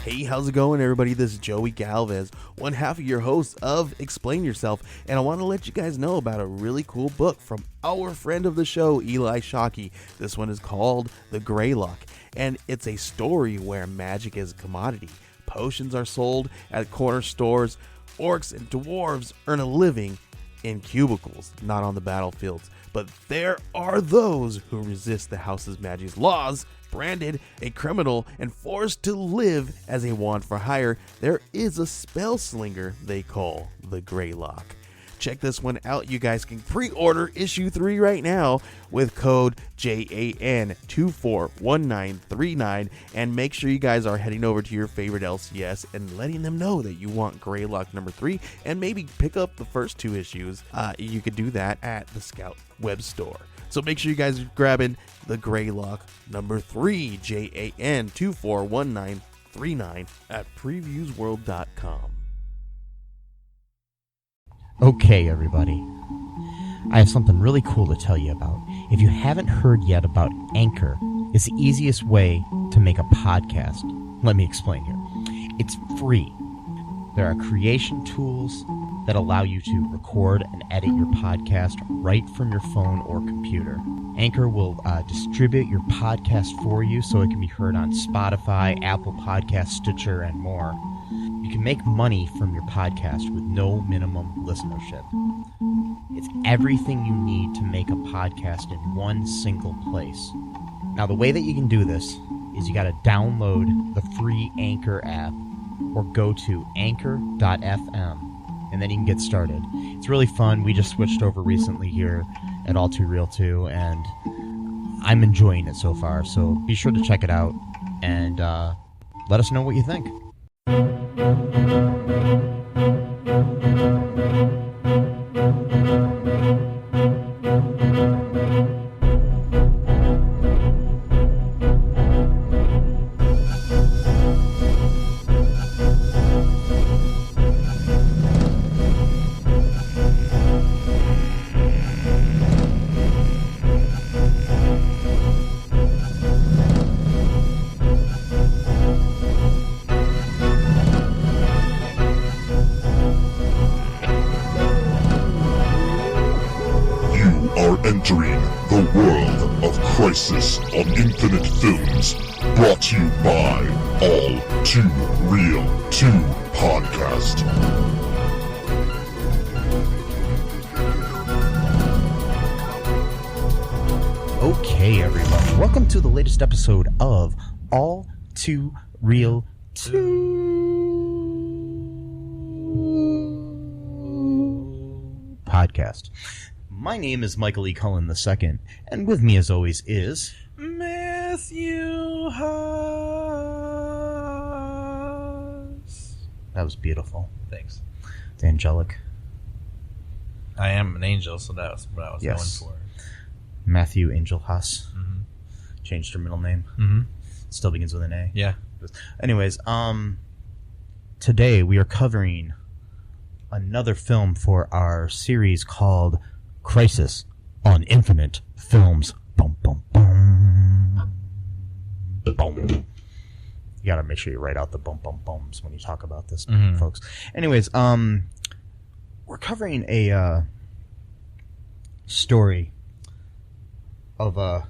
Hey, how's it going, everybody? This is Joey Galvez, one half of your host of Explain Yourself, and I want to let you guys know about a really cool book from our friend of the show, Eli Shockey. This one is called The Greylock, and it's a story where magic is a commodity. Potions are sold at corner stores. Orcs and dwarves earn a living in cubicles, not on the battlefields. But there are those who resist the house's magic's laws. Branded a criminal and forced to live as a wand for hire, there is a spell slinger they call the Greylock. Check this one out. You guys can pre-order issue 3 right now with code JAN241939, and make sure you guys are heading over to your favorite LCS and letting them know that you want Greylock number 3, and maybe pick up the first 2 issues. You could do that at the Scout web store. So make sure you guys are grabbing the Greylock number 3, JAN241939 at previewsworld.com. Okay, everybody. I have something really cool to tell you about. If you haven't heard yet about Anchor, it's the easiest way to make a podcast. Let me explain here. It's free. There are creation tools that allow you to record and edit your podcast right from your phone or computer. Anchor will distribute your podcast for you so it can be heard on Spotify, Apple Podcasts, Stitcher, and more. You can make money from your podcast with no minimum listenership. It's everything you need to make a podcast in one single place. Now, the way that you can do this is you got to download the free Anchor app or go to anchor.fm. and then you can get started. It's really fun. We just switched over recently here at All Too Real 2, and I'm enjoying it so far. So be sure to check it out and let us know what you think. Entering the world of Crisis on Infinite Films, brought to you by All Too Real 2 Podcast. Okay, everybody. Welcome to the latest episode of All Too Real 2 Podcast. My name is Michael E. Cullen II, and with me, as always, is Matthew Haas. That was beautiful. Thanks. It's angelic. I am an angel, so that was what I was going for. Matthew Angel Haas. Mm-hmm. Changed her middle name. Mm-hmm. Still begins with an A. Yeah. Anyways, today we are covering another film for our series called Crisis on Infinite Films. Boom, boom, boom. Boom. You gotta make sure you write out the boom, boom, booms when you talk about this, folks. Anyways, we're covering a story of a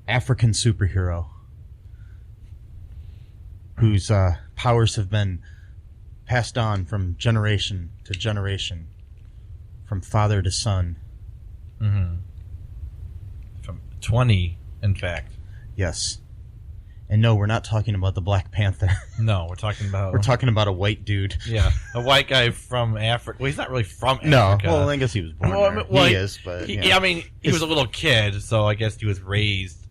African superhero whose powers have been passed on from generation to generation. From father to son. Mm-hmm. From 20, in fact. Yes. And no, we're not talking about the Black Panther. No, we're talking about... We're talking about a white dude. Yeah, a white guy from Africa. Well, he's not really from Africa. No, well, I guess he was born there. He is, but... He was a little kid, so I guess he was raised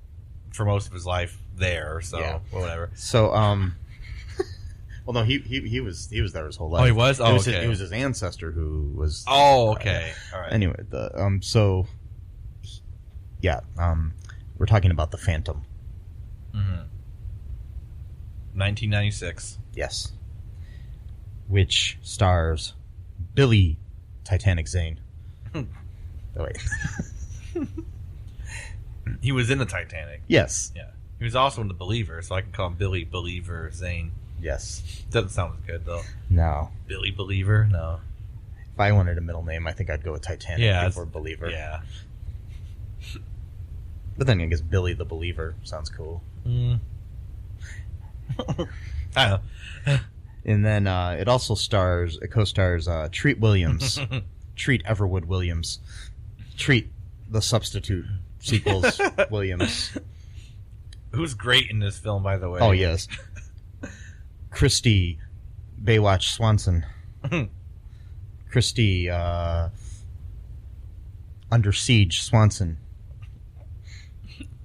for most of his life there, so whatever. So, well, no, he was there his whole life. Oh, he was? Oh, okay. It was his ancestor who was... Oh, okay. All right. Anyway, we're talking about The Phantom. Mm-hmm. 1996. Yes. Which stars Billy Titanic Zane. Oh, wait. He was in the Titanic. Yes. Yeah. He was also in The Believer, so I can call him Billy Believer Zane. Yes. Doesn't sound as good, though. No. Billy Believer? No. If I wanted a middle name, I think I'd go with Titanic before Believer. Yeah. But then I guess Billy the Believer sounds cool. I don't know. And then it also co-stars Treat Williams. Treat Everwood Williams. Treat the Substitute sequels Williams. Who's great in this film, by the way? Oh, yes. Christy Baywatch Swanson. Christy Under Siege Swanson.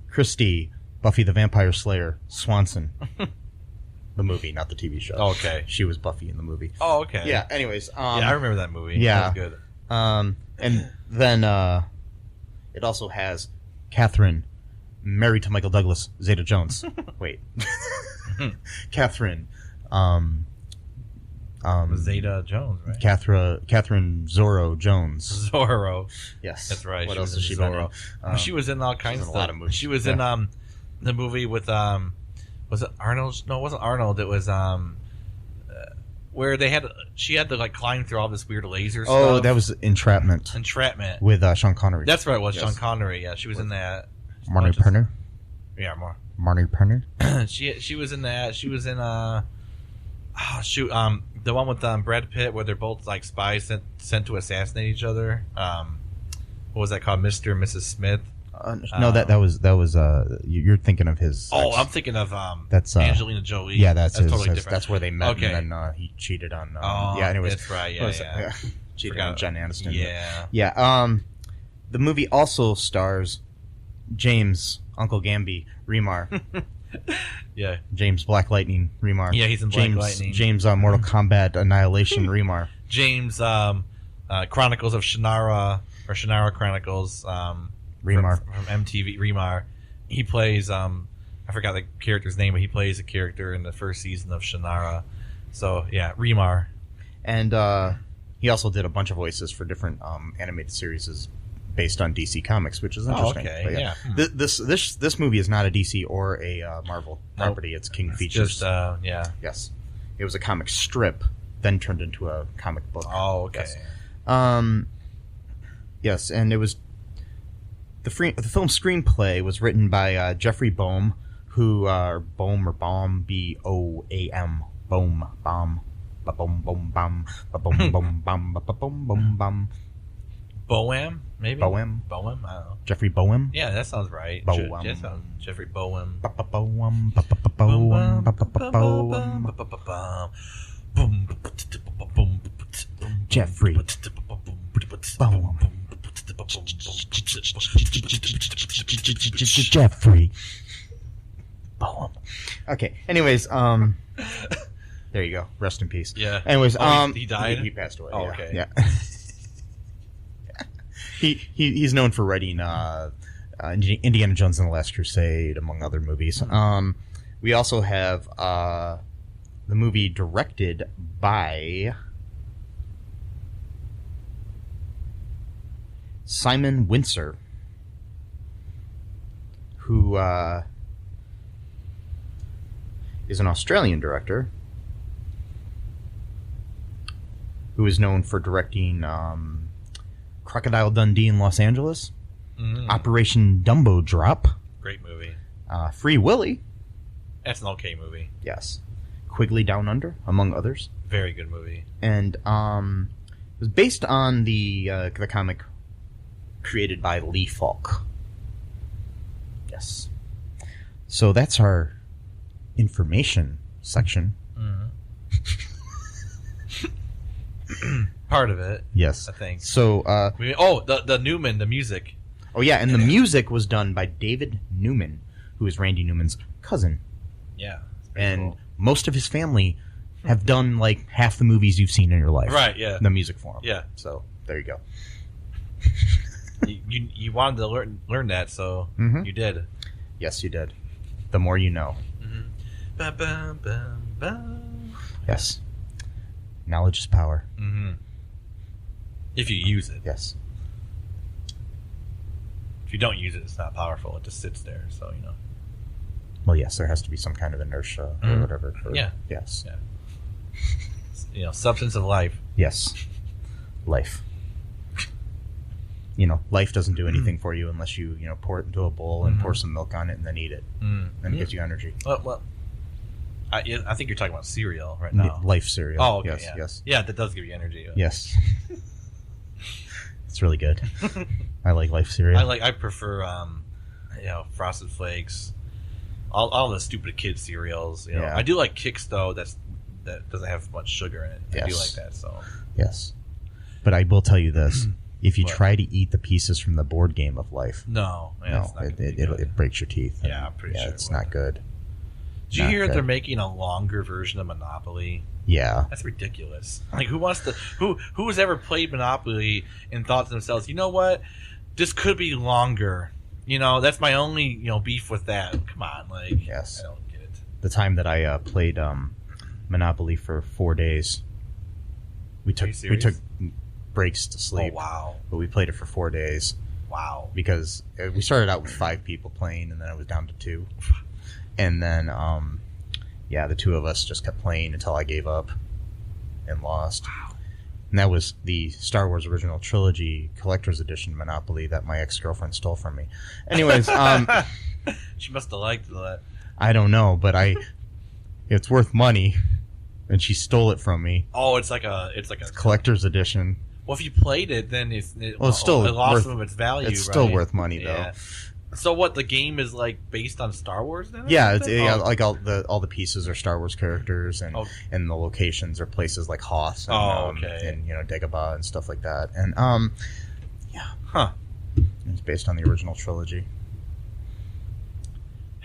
Christy Buffy the Vampire Slayer Swanson. The movie, not the TV show. Okay. She was Buffy in the movie. Oh, okay. Yeah, anyways. Yeah, I remember that movie. Yeah. That was good. And then it also has Catherine, married to Michael Douglas, Zeta Jones. Wait. Catherine. Zeta Jones, right? Catherine Zorro Jones. Zorro. Yes. That's right. What she else was has in she been Zorro. in? She was in all kinds of a lot of movies. She was in the movie with was it Arnold? No, it wasn't Arnold. It was where she had to like climb through all this weird laser stuff. Oh, that was Entrapment. Entrapment With Sean Connery. That's right. It was Yes. Sean Connery. Yeah, she was in that. Marnie Perner. Yeah, Marnie Perner. she was in that. She was in the one with Brad Pitt where they're both like spies sent to assassinate each other. What was that called? Mr. and Mrs. Smith. No, that was you're thinking of his. Oh, I'm thinking of that's Angelina Jolie. Yeah, that's totally different. That's where they met, Okay. and then he cheated on. Oh, yeah, anyways, that's right. Yeah. Cheated on Jen Aniston. Yeah. Yeah. The movie also stars James Uncle Gamby Remar. Yeah. James Black Lightning Remar. Yeah, he's in Black Lightning. James Mortal Kombat Annihilation Remar. James Chronicles of Shannara or Shannara Chronicles. Remar from MTV. Remar. He plays I forgot the character's name, but he plays a character in the first season of Shannara. So yeah, Remar. And he also did a bunch of voices for different animated series based on DC Comics, which is interesting. Okay, But yeah. This movie is not a DC or a Marvel property. It's King Features. Just yeah. Yes, it was a comic strip, then turned into a comic book. Oh, okay. Yes, yes, and it was the film screenplay was written by Jeffrey Boehm, who Boehm or Baum Boam Boehm Baum ba boom boom bum ba boom boom bum ba boom boom bum. Boehm, maybe? Boehm? I don't know. Jeffrey Boehm? Yeah, that sounds right. Boehm. That sounds Jeffrey Boehm. Boehm, Boehm, Boehm. Jeffrey Boehm. Jeffrey Boehm. Okay. Anyways, there you go. Rest in peace. Yeah. Anyways, he died? He passed away. Oh, yeah. okay. Yeah. He's known for writing Indiana Jones and the Last Crusade, among other movies. We also have the movie directed by Simon Windsor, who is an Australian director who is known for directing Crocodile Dundee in Los Angeles, Operation Dumbo Drop, Great movie. Free Willy, That's an okay movie. yes, Quigley Down Under, among others. Very good movie. And it was based on the comic created by Lee Falk. Yes. So that's our information section. Part of it, Yes. I think. So, the Newman, the music. oh yeah, and the music was done by David Newman, who is Randy Newman's cousin. Yeah. it's pretty And cool. most of his family have done like half the movies you've seen in your life. Right, yeah. The music for him. Yeah. So, there you go. You wanted to learn that, so Mhm. you did. Yes, you did. The more you know. Ba, ba, ba, ba. Yes. Knowledge is power. If you use it. Yes. If you don't use it, it's not powerful. It just sits there, so, you know. Well, yes, there has to be some kind of inertia or whatever. Yes. Yeah. Substance of life. Yes. Life. Life doesn't do anything for you unless you, pour it into a bowl and pour some milk on it and then eat it. And it gives you energy. Well, I think you're talking about cereal right now. Life cereal. Oh, okay, yes, yeah. yes. Yeah, that does give you energy. Yes. It's really good. I like Life cereal. I prefer Frosted Flakes, all the stupid kid cereals. Yeah. I do like Kix though. That doesn't have much sugar in it. Yes. I do like that. So yes, but I will tell you this: if you What? try to eat the pieces from the board game of Life, it breaks your teeth. Yeah, I'm pretty sure it's it would. not good. Did you Not hear good. they're making a longer version of Monopoly? Yeah, That's ridiculous. Like, who's ever played Monopoly and thought to themselves, you know what, this could be longer. That's my only beef with that. Come on, like, Yes. I don't get it. the time that I played Monopoly for 4 days, we took breaks to sleep. Oh wow, But we played it for 4 days wow. because we started out with 5 people playing, and then it was down to 2. And then, the 2 of us just kept playing until I gave up and lost. Wow. And that was the Star Wars Original Trilogy Collector's Edition Monopoly that my ex-girlfriend stole from me. Anyways, She must have liked that. I don't know, but it's worth money, and she stole it from me. Oh, it's like a Collector's Edition. Well, if you played it, then it's still it lost worth- some of its value. It's still right? worth money, though. Yeah. So what? The game is like based on Star Wars then? or Yeah, it's, something? like all the pieces are Star Wars characters, and Oh. and the locations are places like Hoth and, okay. and Dagobah and stuff like that. And Huh. it's based on the original trilogy.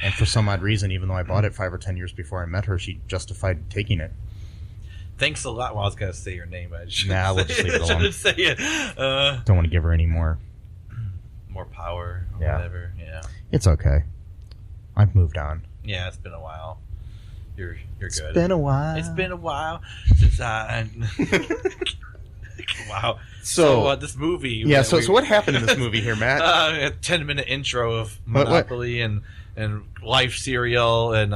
And for some odd reason, even though I bought it 5 or 10 years before I met her, she justified taking it. Thanks a lot. Well, I was gonna say your name, but I shouldn't Nah, we'll say just leave it I alone. shouldn't say it. Don't want to give her any more. More power, or Yeah. whatever. Yeah. It's okay. I've moved on. Yeah, it's been a while. You're good. It's been a while. It's been a while since I. Wow. So, this movie. yeah. So what happened in this movie here, Matt? A 10-minute intro of Monopoly and Life cereal and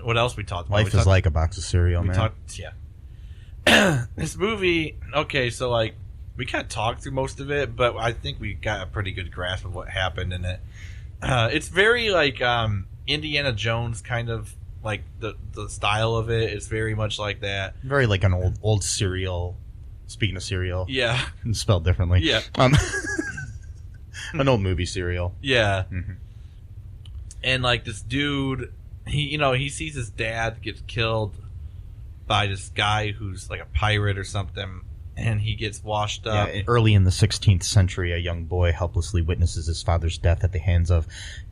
what else we talked about? Life is like a box of cereal, man. Yeah. This movie. Okay, so like we kind of talked through most of it, but I think we got a pretty good grasp of what happened in it. It's very like Indiana Jones kind of like the style of it. It's very much like that. Very like an old cereal. Speaking of cereal, Yeah. spelled differently. Yeah. An old movie cereal. Yeah. Mhm. And like this dude, he sees his dad get killed by this guy who's like a pirate or something, and he gets washed up. Yeah, early in the 16th century, a young boy helplessly witnesses his father's death at the hands of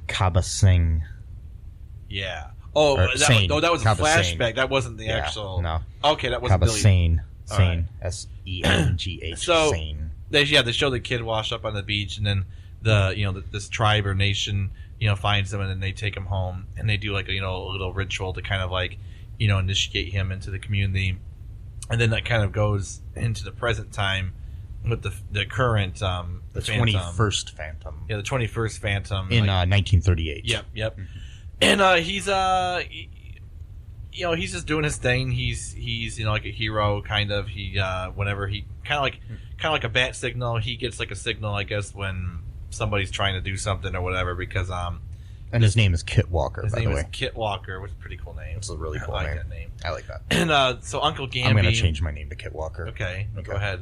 Kaba Singh. Yeah. Oh, Or that Sane. was a Kaba flashback. Sane. That wasn't the actual. No. Okay, that wasn't Kaba Billy. Sane. All right. Sengh. So- Sane. They show the kid wash up on the beach, and then this tribe or nation finds him, and then they take him home, and they do like a little ritual to kind of like initiate him into the community, and then that kind of goes into the present time with the current The Phantom. 21st Phantom. Yeah, the 21st Phantom In like, 1938. Yep. And he's he's just doing his thing. He's like a hero kind of. He whenever he kind of like a bat signal, he gets like a signal, I guess, when somebody's trying to do something or whatever. Because And his name is Kit Walker, his by name the is way. Kit Walker, which is a pretty cool name. It's a really cool I like name. that name. I like that. And so Uncle Gamby. I'm going to change my name to Kit Walker. Okay, go ahead.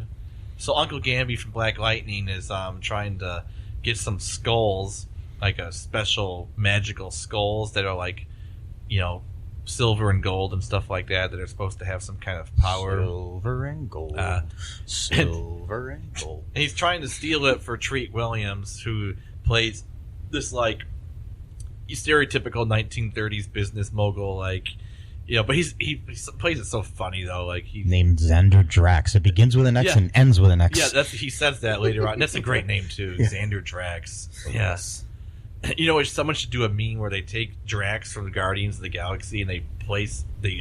So Uncle Gamby from Black Lightning is trying to get some skulls, like a special magical skulls that are like, silver and gold and stuff like that are supposed to have some kind of power. Silver and gold. Silver and gold. And he's trying to steal it for Treat Williams, who plays this like stereotypical 1930s business mogul, like but he plays it so funny though, like he Named Xander Drax. It begins with an X Yeah. and ends with an X. he says that later on. That's a great name too, Xander Drax. Yes. You know, someone should do a meme where they take Drax from the Guardians of the Galaxy and they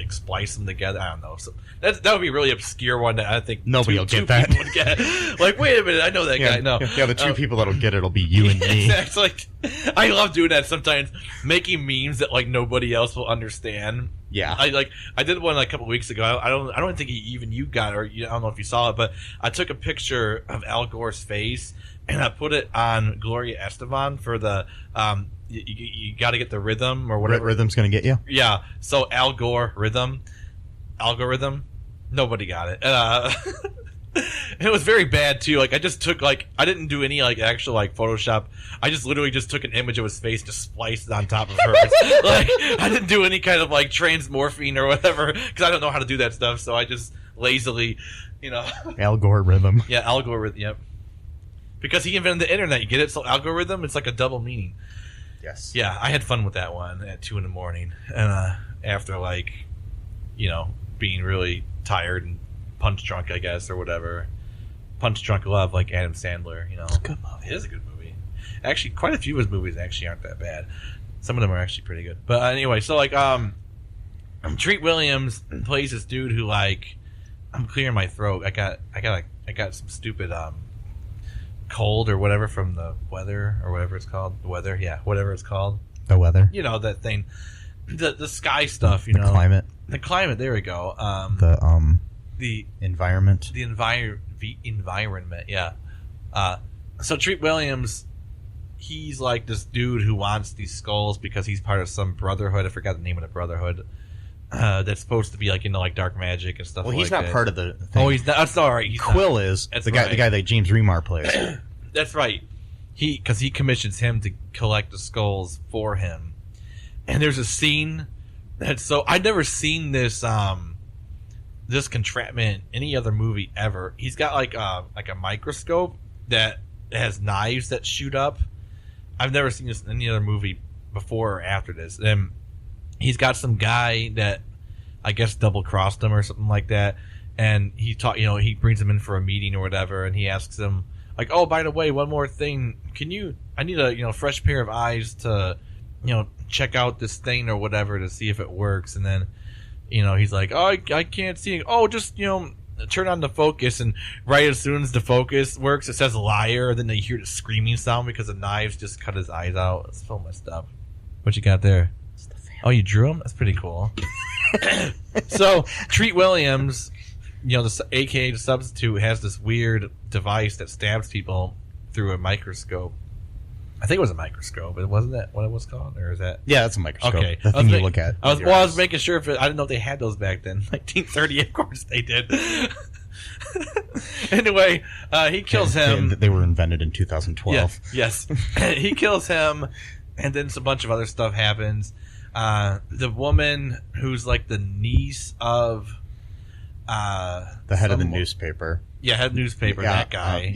splice them together. I don't know. So that would be a really obscure one that I think nobody will get that. Would get. Like, wait a minute, I know that guy. No, yeah, the two people that'll get it'll be you and me. It's like, I love doing that sometimes, making memes that like nobody else will understand. Yeah, I did one like a couple weeks ago. I don't think even you got it, or I don't know if you saw it, but I took a picture of Al Gore's face and I put it on Gloria Estefan for the you got to get the rhythm or whatever. Rhythm's gonna get you. Yeah. So Al Gore algorithm. Nobody got it. It was very bad too. Like I just took I didn't do any actual Photoshop. I just literally just took an image of his face, just spliced it on top of hers. I didn't do any kind of transmorphine or whatever because I don't know how to do that stuff. So I just lazily, Algorithm. Yeah, algorithm. Yep. Because he invented the internet, you get it? So algorithm, it's like a double meaning. Yes. Yeah, I had fun with that one at 2 a.m, and after being really tired and punch drunk, I guess, or whatever. Punch drunk love, like Adam Sandler. It's a good movie. It is a good movie. Actually, quite a few of his movies actually aren't that bad. Some of them are actually pretty good. But anyway, so Treat Williams plays this dude who I'm clearing my throat. I got some stupid cold or whatever from the weather or whatever it's called. The weather, yeah, whatever it's called. The weather. That thing. The sky stuff, The climate. The climate, there we go. The environment. The environment, yeah. So Treat Williams, he's like this dude who wants these skulls because he's part of some brotherhood. I forgot the name of the brotherhood. That's supposed to be dark magic and stuff. Well, he's like not that. part of the thing. Oh, he's not. That's all right. Quill is That's the guy. right. The guy that James Remar plays. That's right. Because he commissions him to collect the skulls for him. And there's a scene that's so I've never seen this this contraption in any other movie ever. He's got a microscope that has knives that shoot up. I've never seen this in any other movie before or after this. And he's got some guy that I guess double crossed him or something like that. And he he brings him in for a meeting or whatever, and he asks him oh, by the way, one more thing. I need a fresh pair of eyes to check out this thing or whatever to see if it works. And then he's like, oh, I can't see it. Oh, just turn on the focus, and right as soon as the focus works, it says liar. And then they hear the screaming sound because the knives just cut his eyes out. It's so messed up. What you got there? Oh, you drew him? That's pretty cool. So Treat Williams, aka the substitute, has this weird device that stabs people through a microscope. I think it was a microscope, but wasn't that what it was called, or is that? Yeah, that's a microscope. Okay, the thing you look at. I was making sure if I didn't know if they had those back then. 1930, of course they did. Anyway, he kills him. They were invented in 2012. Yes. He kills him, and then a bunch of other stuff happens. The woman who's the niece of the head of the newspaper. Yeah, head newspaper. Yeah, that guy.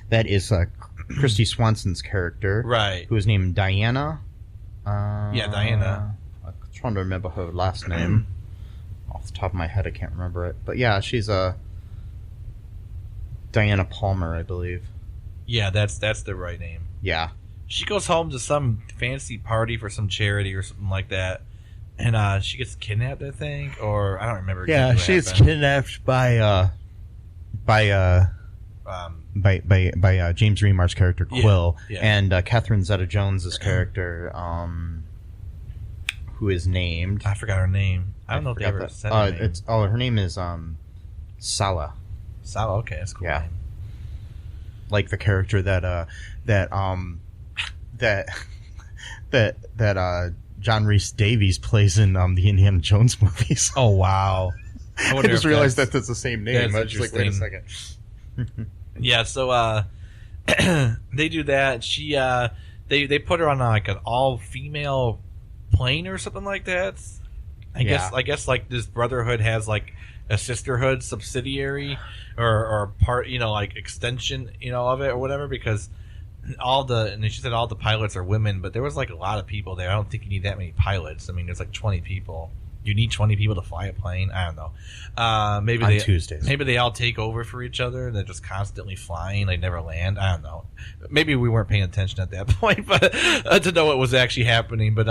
That is Christy Swanson's character, right? Who is named Diana. Diana. I'm trying to remember her last name. Off the top of my head, I can't remember it. But yeah, she's Diana Palmer, I believe. Yeah, that's the right name. Yeah. She goes home to some fancy party for some charity or something like that, and she gets kidnapped, I think, or I don't remember. Yeah, she gets kidnapped by James Remar's character Quill, and Catherine Zeta-Jones's character, who is named. I forgot her name. I don't know if they ever said her name. Her name is Sala. Sala, okay, that's a cool name. Like the character that John Rhys Davies plays in the Indiana Jones movies. Oh wow! I just realized that's the same name. I was just wait a second. Yeah, so they do that. She they put her on an all female plane or something like that. I guess this brotherhood has a sisterhood subsidiary or part extension of it or whatever, because and she said all the pilots are women, but there was a lot of people there. I don't think you need that many pilots. I mean, there's 20 people. you need 20 people to fly a plane. I don't know. Maybe On Tuesdays. Maybe they all take over for each other. They're just constantly flying. They never land. I don't know. Maybe we weren't paying attention at that point, but to know what was actually happening. But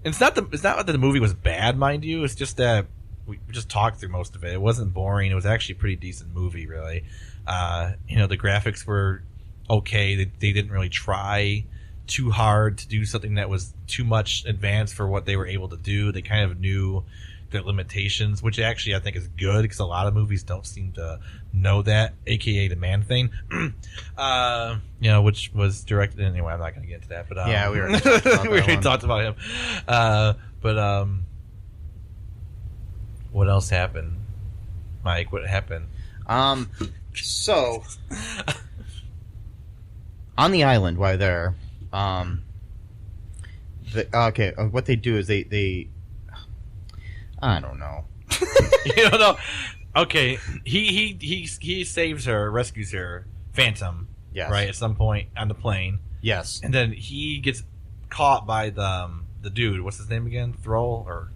it's not that the movie was bad, mind you. It's just that we just talked through most of it. It wasn't boring. It was actually a pretty decent movie, really. The graphics were okay. They didn't really try too hard to do something that was too much advanced for what they were able to do. They kind of knew their limitations, which actually I think is good because a lot of movies don't seem to know that, aka the Man Thing. Which was directed anyway. I'm not going to get into that, but yeah, we already talked about we already talked about him. But what else happened, Mike? What happened? So on the island, while there, what they do is they I don't know. You don't know? Okay, he saves her, rescues her, Phantom. Yes. Right at some point on the plane. Yes. And then he gets caught by the dude. What's his name again? Thrall or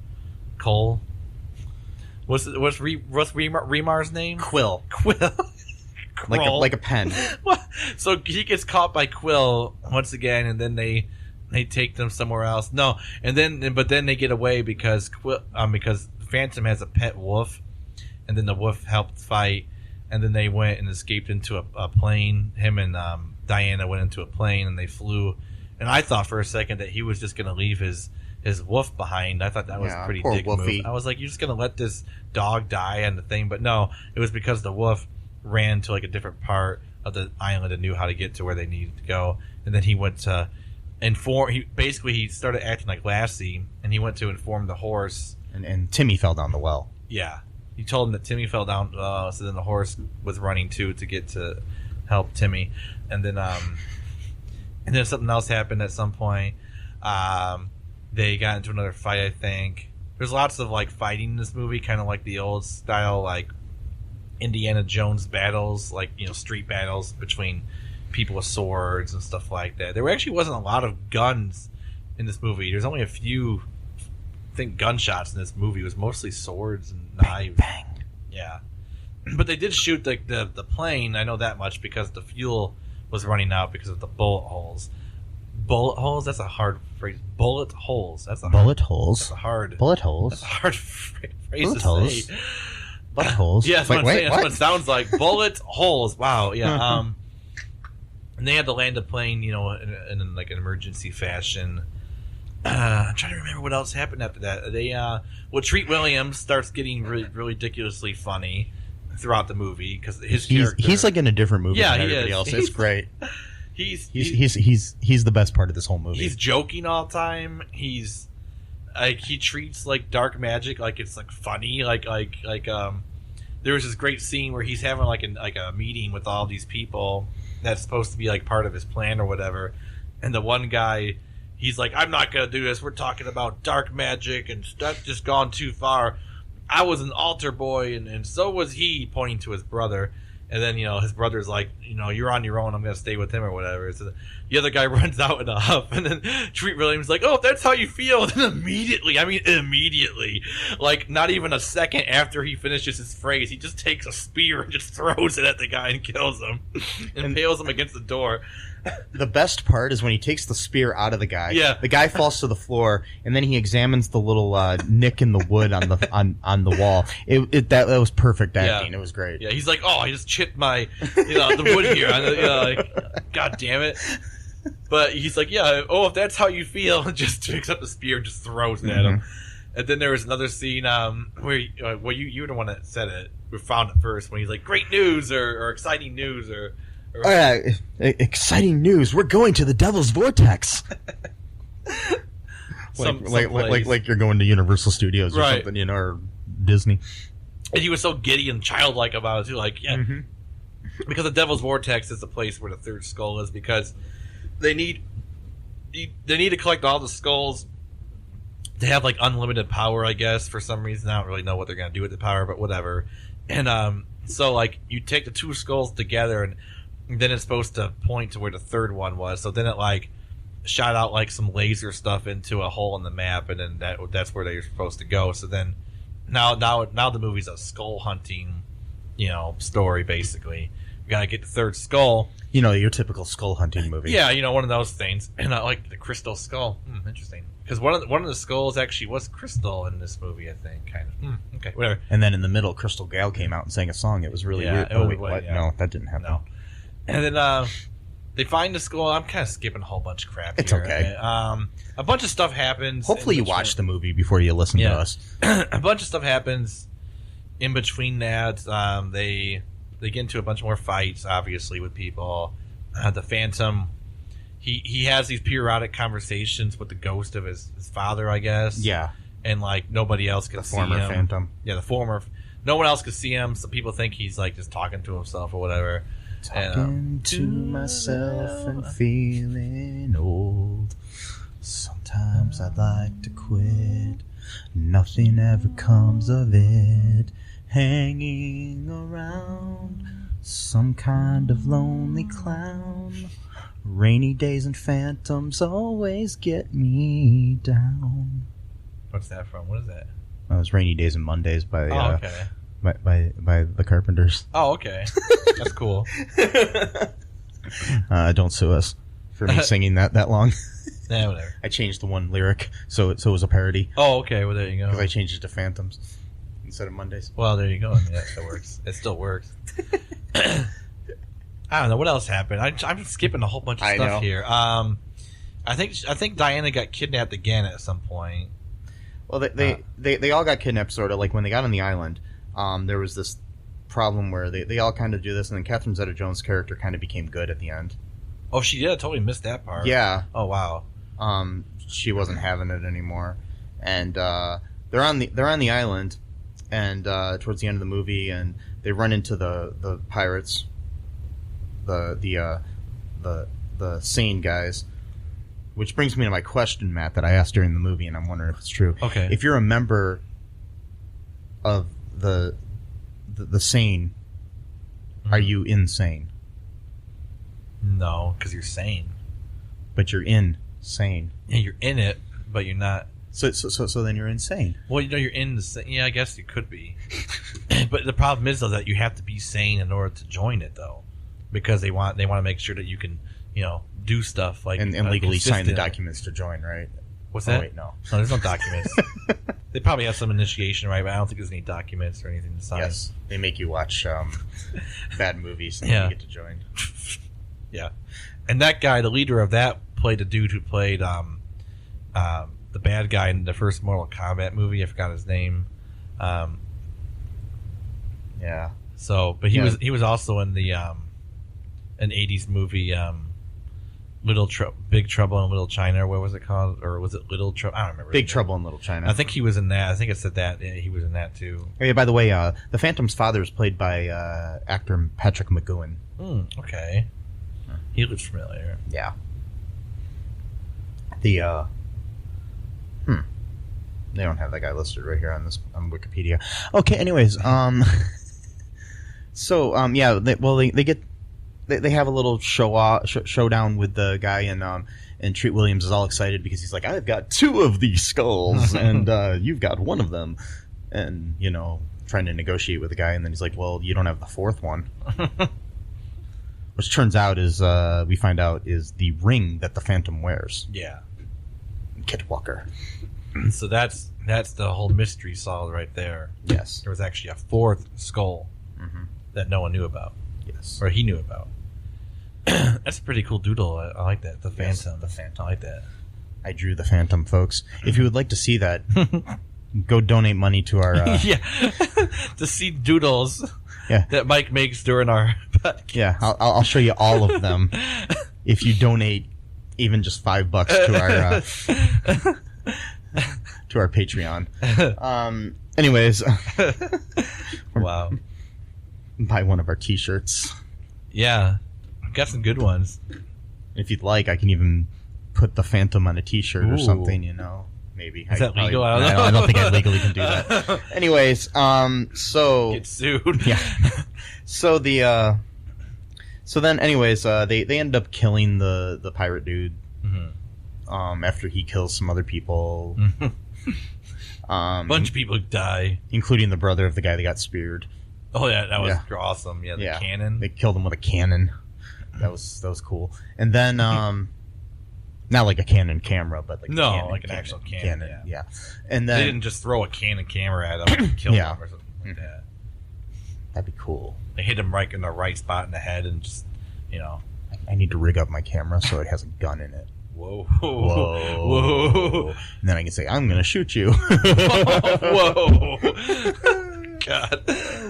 Cole? What's Remar's name? Quill. like a pen. So he gets caught by Quill once again, and then they take them somewhere else. No, but then they get away because Phantom has a pet wolf, and then the wolf helped fight, and then they went and escaped into a plane. Him and Diana went into a plane, and they flew. And I thought for a second that he was just going to leave his wolf behind. I thought that was a pretty dick move. I was like, you're just going to let this dog die on the thing? But no, it was because the wolf ran to like a different part of the island and knew how to get to where they needed to go. And then he went to inform. He started acting like Lassie, and he went to inform the horse. And Timmy fell down the well. Yeah, he told him that Timmy fell down. So then the horse was running too to get to help Timmy, and then something else happened at some point. They got into another fight. I think there's lots of like fighting in this movie, kind of like the old style, like Indiana Jones battles, like street battles between people with swords and stuff like that. There actually wasn't a lot of guns in this movie. There's only a few, I think, gunshots in this movie. It was mostly swords and knives. Bang. Yeah, but they did shoot the plane. I know that much because the fuel was running out because of the bullet holes. Bullet holes? That's a hard phrase. Bullet holes. That's a bullet holes. That's a hard. Bullet holes. That's a hard phrase bullet to holes. say. Bullet holes. Yeah, that's what I'm saying. That's what it sounds like. Bullet holes. Wow. Yeah. And they had to land the plane, in like an emergency fashion. I'm trying to remember what else happened after that. Treat Williams starts getting really, really ridiculously funny throughout the movie because he's like in a different movie than everybody else. It's great. He's the best part of this whole movie. He's joking all the time. He's like he treats like dark magic like it's like funny. Like there was this great scene where he's having like a meeting with all these people that's supposed to be like part of his plan or whatever, and the one guy, he's like, I'm not gonna do this. We're talking about dark magic and that's just gone too far. I was an altar boy and so was he, pointing to his brother. And then, his brother's like, you're on your own. I'm going to stay with him or whatever. So the other guy runs out in a huff. And then Treat Williams like, oh, if that's how you feel. And then immediately, like not even a second after he finishes his phrase, he just takes a spear and just throws it at the guy and kills him. And impales him against the door. The best part is when he takes the spear out of the guy. Yeah. The guy falls to the floor, and then he examines the little nick in the wood on the wall. That was perfect acting. Yeah. It was great. Yeah, he's like, oh, I just chipped my the wood here. Like, God damn it. But he's like, yeah, if that's how you feel, and just picks up the spear and just throws it at him. And then there was another scene where you were the one that said it. We found it first when he's like, great news or exciting news or exciting news! We're going to the Devil's Vortex. like you're going to Universal Studios or something, or Disney. And he was so giddy and childlike about it too. Like, yeah, because the Devil's Vortex is the place where the third skull is. Because they need to collect all the skulls to have like unlimited power. I guess for some reason I don't really know what they're gonna do with the power, but whatever. And so like you take the two skulls together and then it's supposed to point to where the third one was. So then it shot out like some laser stuff into a hole in the map, and then that's where they're supposed to go. So then now the movie's a skull hunting, story basically. We gotta get the third skull. Your typical skull hunting movie. Yeah, one of those things. And I like the crystal skull. Interesting. Because one of the skulls actually was crystal in this movie, I think. Kind of. Okay, whatever. And then in the middle, Crystal Gale came out and sang a song. It was really weird. Oh, wait, what? Yeah. No, that didn't happen. No. And then they find the skull. I'm kind of skipping a whole bunch of crap here. It's okay. A bunch of stuff happens. Hopefully you watch the movie before you listen to us. A bunch of stuff happens in between that. They get into a bunch more fights, obviously, with people. The Phantom, he has these periodic conversations with the ghost of his father, I guess. Yeah. And, nobody else can see him. The former Phantom. Yeah, the former. No one else can see him. Some people think he's, just talking to himself or whatever. Talking to myself and feeling old. Sometimes I'd like to quit. Nothing ever comes of it. Hanging around some kind of lonely clown. Rainy days and phantoms always get me down. What's that from? What is that? That was Rainy Days and Mondays by okay. by the Carpenters. Oh, okay. That's cool. Don't sue us for me singing that long. Yeah, whatever. I changed the one lyric, so it was a parody. Oh, okay. Well, there you go. Because I changed it to Phantoms instead of Mondays. Well, there you go. I mean, that still works. It still works. I don't know what else happened. I'm skipping a whole bunch of stuff here. I think Diana got kidnapped again at some point. Well, they all got kidnapped, sort of. Like when they got on the island, there was this problem where they all kind of do this, and then Catherine Zeta-Jones' character kind of became good at the end. Oh, she did. I totally missed that part. Yeah. Oh, wow. She wasn't having it anymore, and they're on the island, and towards the end of the movie, and they run into the pirates, the sane guys. Which brings me to my question, Matt, that I asked during the movie, and I'm wondering if it's true. Okay. If you're a member of the sane, are you insane? No, because you're sane. But you're insane. Yeah, you're in it, but you're not. So then you're insane. Well, you're in the. Yeah, I guess you could be. But the problem is though that you have to be sane in order to join it, though, because they want to make sure that you can do stuff like and legally sign the documents to join, right? What's that? Oh, wait, no, there's no documents. They probably have some initiation, right? But I don't think there's any documents or anything to sign. Yes, they make you watch bad movies and you get to join. Yeah, and that guy, the leader of that, played a dude who played the bad guy in the first Mortal Kombat movie. I forgot his name. Yeah. So, but he was also in the an '80s movie, Big Trouble in Little China. Or what was it called? Or was it Little Trouble? I don't remember. Big Trouble in Little China. I think he was in that. I think it said that. Yeah, he was in that too. Oh, yeah, by the way, the Phantom's father is played by actor Patrick McGowan. Okay. He looks familiar. Yeah. They don't have that guy listed right here on Wikipedia. Okay, anyways, they have a little showdown with the guy, and Treat Williams is all excited because he's like, I've got 2 of these skulls and you've got 1 of them, and trying to negotiate with the guy, and then he's like, well, you don't have the 4th one. Which turns out we find out is the ring that the Phantom wears. Yeah. Kit Walker. So that's the whole mystery solved right there. Yes. There was actually a 4th skull that no one knew about. Yes. Or he knew about. That's a pretty cool doodle. I like that. The Phantom. Yes, the Phantom. I like that. I drew the Phantom, folks. If you would like to see that, go donate money to our... Yeah. To see doodles that Mike makes during our podcast. Yeah, I'll show you all of them if you donate even just $5 to our Patreon. Anyways, wow, buy one of our T-shirts. Yeah, I've got some good ones. If you'd like, I can even put the Phantom on a T-shirt or something. Maybe. Is that legal? I don't know. I don't think I legally can do that. Anyways, so get sued. Yeah. So they end up killing the pirate dude. after he kills some other people. Bunch of people die, including the brother of the guy that got speared. Oh yeah, that was awesome. Yeah, the cannon. They killed him with a cannon. That was cool. And then not like a Canon camera, but like an actual cannon. Yeah. And then they didn't just throw a Canon camera at him and kill him or something like that. That'd be cool. They hit him right in the right spot in the head and just, you know. I need to rig up my camera so it has a gun in it. Whoa. Whoa. And then I can say, I'm going to shoot you. Whoa. God.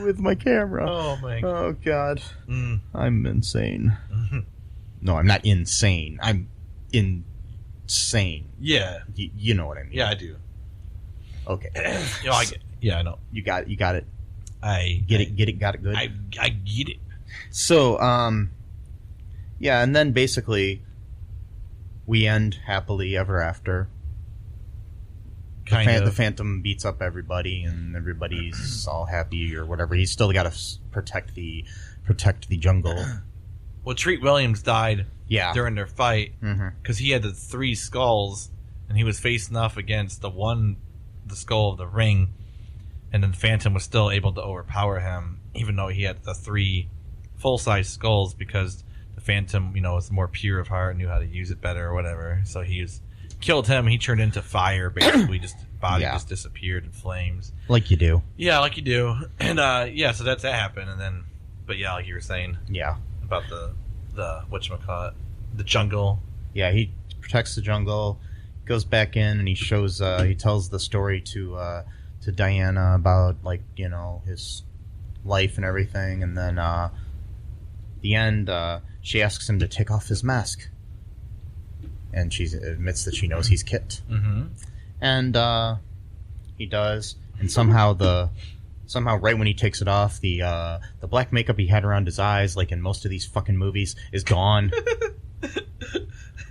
With my camera. Oh, my God. Oh, God. I'm insane. No, I'm not insane. I'm insane. Yeah. You know what I mean. Yeah, I do. Okay. I know. You got it. I get it. Got it good. I get it. So, yeah, and then basically we end happily ever after. The Phantom beats up everybody, and everybody's all happy or whatever. He's still got to protect the jungle. Well, Treat Williams died during their fight because he had the 3 skulls, and he was facing off against the skull of the ring, and then Phantom was still able to overpower him, even though he had the 3 full-size skulls, because the Phantom, was more pure of heart, knew how to use it better or whatever. So killed him. He turned into fire, basically. Just body just disappeared in flames, like you do. Yeah, like you do. And so that happened. And then, but yeah, like you were saying, about the whatchamacallit, the jungle. Yeah, he protects the jungle, goes back in, and he tells the story to Diana about his life and everything, and then the end, she asks him to take off his mask, and she admits that she knows he's Kit, and he does, and somehow right when he takes it off, the black makeup he had around his eyes, like in most of these fucking movies, is gone.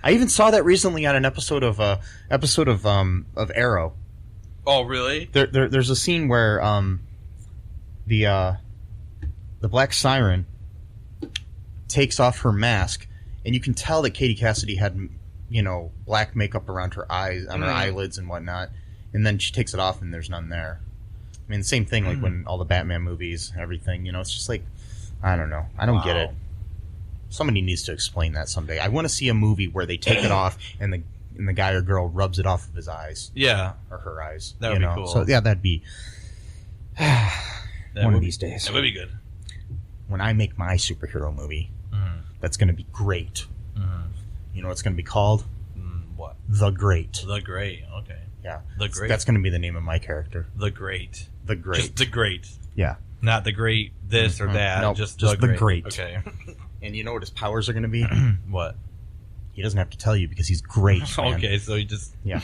I even saw that recently on an episode of Arrow. Oh, really? There's a scene where the Black Siren takes off her mask, and you can tell that Katie Cassidy had black makeup around her eyes, on her eyelids and whatnot, and then she takes it off and there's none there. I mean, same thing like when all the Batman movies, everything, it's just like, I don't know. I don't get it. Somebody needs to explain that someday. I want to see a movie where they take it off and the guy or girl rubs it off of his eyes. Yeah. Or her eyes. That would be cool. So, yeah, that'd be one of these days. That would be good. When I make my superhero movie, that's going to be great. You know what it's going to be called? What? The Great. The Great, okay. Yeah. The Great. That's going to be the name of my character. The Great. The Great. Just The Great. Yeah. Not The Great this or that. No, just the Great. Okay. And you know what his powers are going to be? What? He doesn't have to tell you because he's great, man. Okay, so he just... Yeah.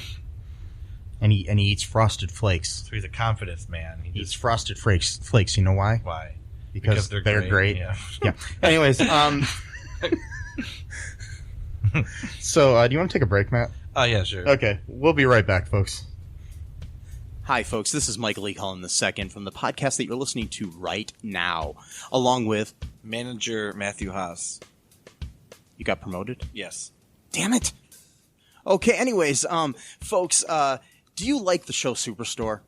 And he eats Frosted Flakes. So he's a confidence man. He eats Frosted Flakes. You know why? Why? Because they're great. Yeah. Yeah. Anyways, so do you want to take a break, Matt? Yeah, sure. Okay. We'll be right back, folks. Hi, folks. This is Michael E. Cullen II from the podcast that you're listening to right now, along with manager Matthew Haas. You got promoted? Yes. Damn it. Okay, anyways, folks, do you like the show Superstore?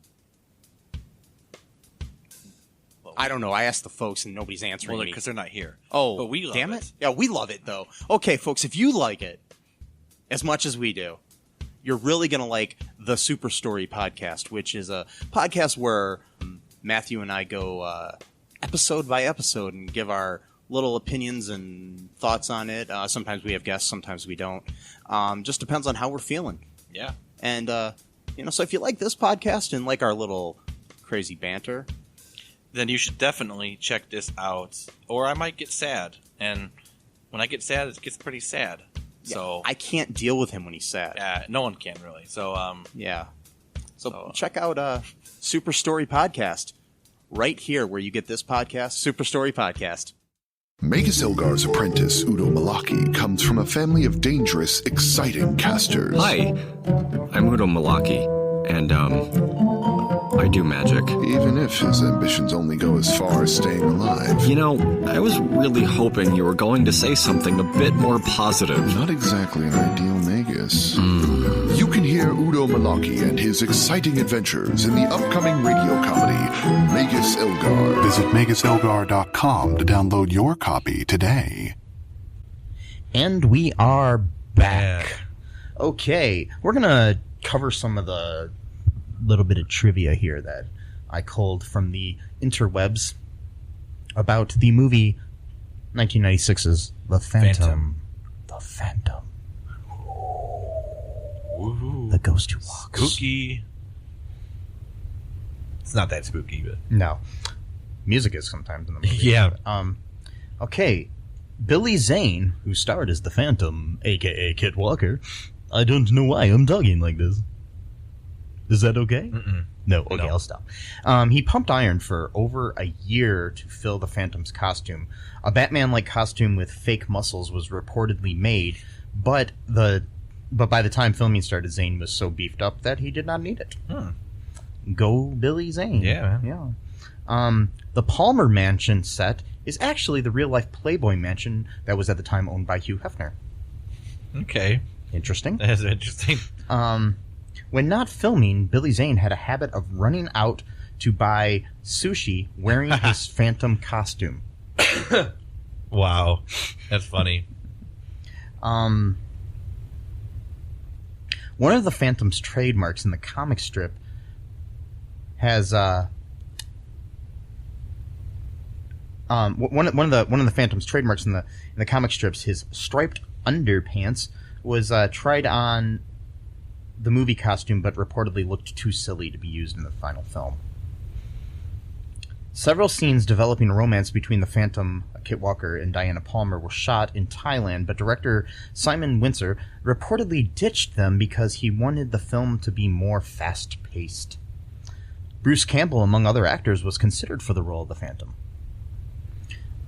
I don't know. I asked the folks and nobody's answering me. Because they're not here. Oh, but we love damn it. Yeah, we love it, though. Okay, folks, if you like it as much as we do, you're really going to like the Super Story podcast, which is a podcast where Matthew and I go episode by episode and give our little opinions and thoughts on it. Sometimes we have guests, sometimes we don't. Just depends on how we're feeling. Yeah. And, so if you like this podcast and like our little crazy banter, then you should definitely check this out. Or I might get sad. And when I get sad, it gets pretty sad. Yeah, so I can't deal with him when he's sad. Yeah, no one can really. So yeah. So check out Super Story Podcast right here where you get this podcast, Super Story Podcast. Magus Elgar's apprentice, Udo Malaki, comes from a family of dangerous, exciting casters. Hi, I'm Udo Malaki, and I do magic. Even if his ambitions only go as far as staying alive. I was really hoping you were going to say something a bit more positive. Not exactly an ideal Magus. crisis. You can hear Udo Malaki and his exciting adventures in the upcoming radio comedy, Magus Elgar. Visit MagusElgar.com to download your copy today. And we are back. Okay, we're going to cover some of the little bit of trivia here that I culled from the interwebs about the movie 1996's The Phantom. The Phantom. Ooh. The ghost who walks. Spooky. It's not that spooky, but No. Music is sometimes in the movie. yeah. Okay. Billy Zane, who starred as the Phantom, a.k.a. Kit Walker. I don't know why I'm talking like this. Is that okay? Mm-mm. No, okay, No. I'll stop. He pumped iron for over a year to fill the Phantom's costume. A Batman-like costume with fake muscles was reportedly made, but by the time filming started, Zane was so beefed up that he did not need it. Go Billy Zane. Yeah, man. Yeah. The Palmer Mansion set is actually the real-life Playboy mansion that was at the time owned by Hugh Hefner. Okay. Interesting. That's interesting. When not filming, Billy Zane had a habit of running out to buy sushi wearing his Phantom costume. Wow. That's funny. One of the Phantom's trademarks in the comic strip has one of the Phantom's trademarks in the comic strips, his striped underpants, was tried on the movie costume, but reportedly looked too silly to be used in the final film. Several scenes developing a romance between the Phantom, Kit Walker, and Diana Palmer were shot in Thailand, but director Simon Windsor reportedly ditched them because he wanted the film to be more fast-paced. Bruce Campbell, among other actors, was considered for the role of the Phantom.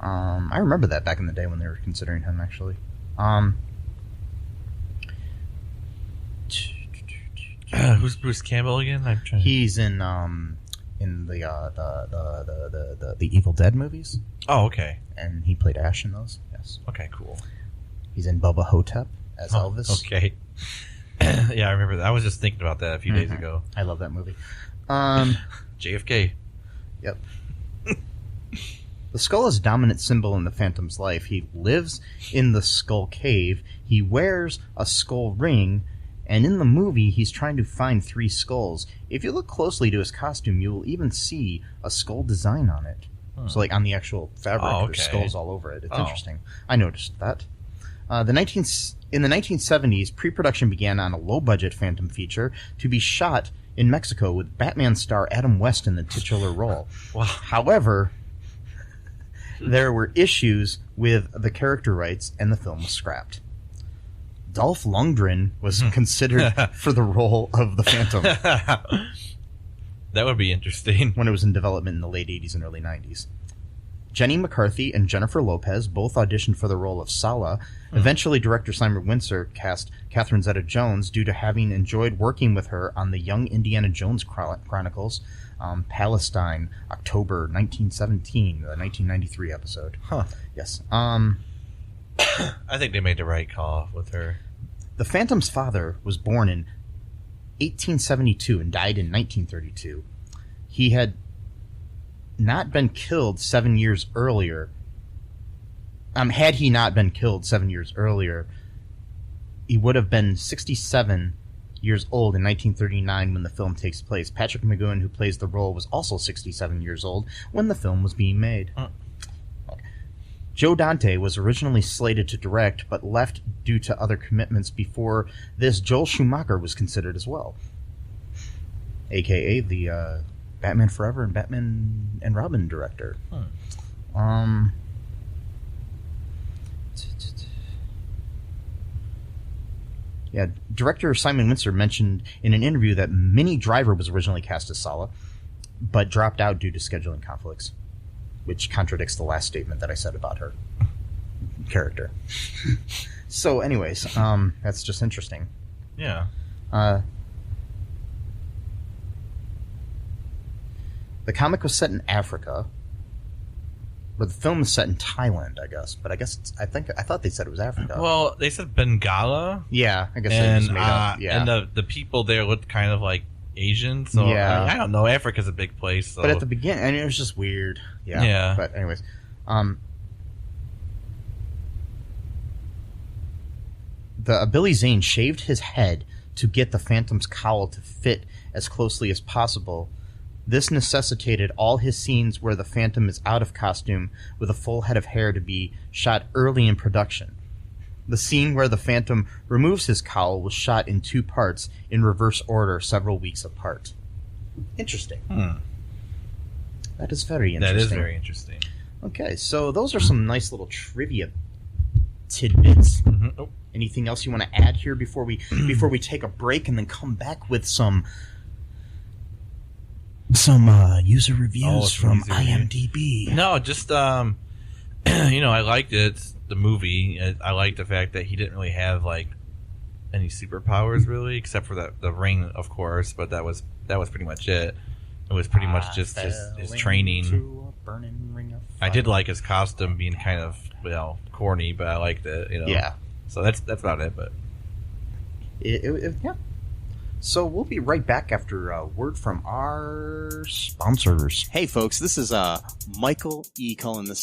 I remember that back in the day when they were considering him, actually. Who's Bruce Campbell again? I'm trying. He's in the Evil Dead movies, Oh, okay. and he played Ash in those. Yes, Okay, cool. he's in Bubba Hotep as Oh, Elvis. Okay. Yeah, I remember that. I was just thinking about that a few days ago. I love that movie. JFK. Yep. The skull is a dominant symbol in the Phantom's life. He lives in the Skull Cave. He wears a skull ring, and in the movie, he's trying to find 3 skulls. If you look closely to his costume, you will even see a skull design on it. So, like, on the actual fabric, Oh, there's okay. skulls all over it. It's Oh. interesting. I noticed that. In the 1970s, pre-production began on a low-budget Phantom feature to be shot in Mexico with Batman star Adam West in the titular role. Wow. However, there were issues with the character rights, and the film was scrapped. Dolph Lundgren was considered for the role of the Phantom That would be interesting. when it was in development in the late 80s and early 90s. Jenny McCarthy and Jennifer Lopez both auditioned for the role of Sala. Eventually, director Simon Windsor cast Catherine Zeta-Jones due to having enjoyed working with her on the Young Indiana Jones Chronicles, Palestine, October 1917, the 1993 episode. Huh. Yes. I think they made the right call with her. The Phantom's father was born in 1872 and died in 1932. He had not been killed 7 years earlier. Had he not been killed 7 years earlier, he would have been 67 years old in 1939 when the film takes place. Patrick McGowan, who plays the role, was also 67 years old when the film was being made. Joe Dante was originally slated to direct, but left due to other commitments. Before this, Joel Schumacher was considered as well, a.k.a. the Batman Forever and Batman and Robin director. Yeah, director Simon Windsor mentioned in an interview that Minnie Driver was originally cast as Sala, but dropped out due to scheduling conflicts, which contradicts the last statement that I said about her character. So, anyways, that's just interesting. Yeah. The comic was set in Africa, But the film is set in Thailand, I guess. But I thought they said it was Africa. Well, they said Bengalla. Yeah, I guess they And just made up. Yeah. and the people there looked kind of like Asian. So Yeah. I don't know. Africa's a big place. So. But at the beginning, and it was just weird. Yeah. Yeah. But anyways, Billy Zane shaved his head to get the Phantom's cowl to fit as closely as possible. This necessitated all his scenes where the Phantom is out of costume with a full head of hair to be shot early in production. The scene where the Phantom removes his cowl was shot in 2 parts in reverse order several weeks apart. Interesting. That is very interesting. That is very interesting. Okay, so those are some nice little trivia tidbits. Mm-hmm. Oh. Anything else you want to add here before we take a break and then come back with some user reviews from IMDb? No, just I liked it. The movie. I liked the fact that he didn't really have like any superpowers really, except for the ring, of course. But that was pretty much it. It was pretty much just his training. To a burning ring of fire. I did like his costume being kind of corny, but I liked it. Yeah. So that's about it. But yeah. So we'll be right back after a word from our sponsors. Hey, folks, this is Michael E. Cullen II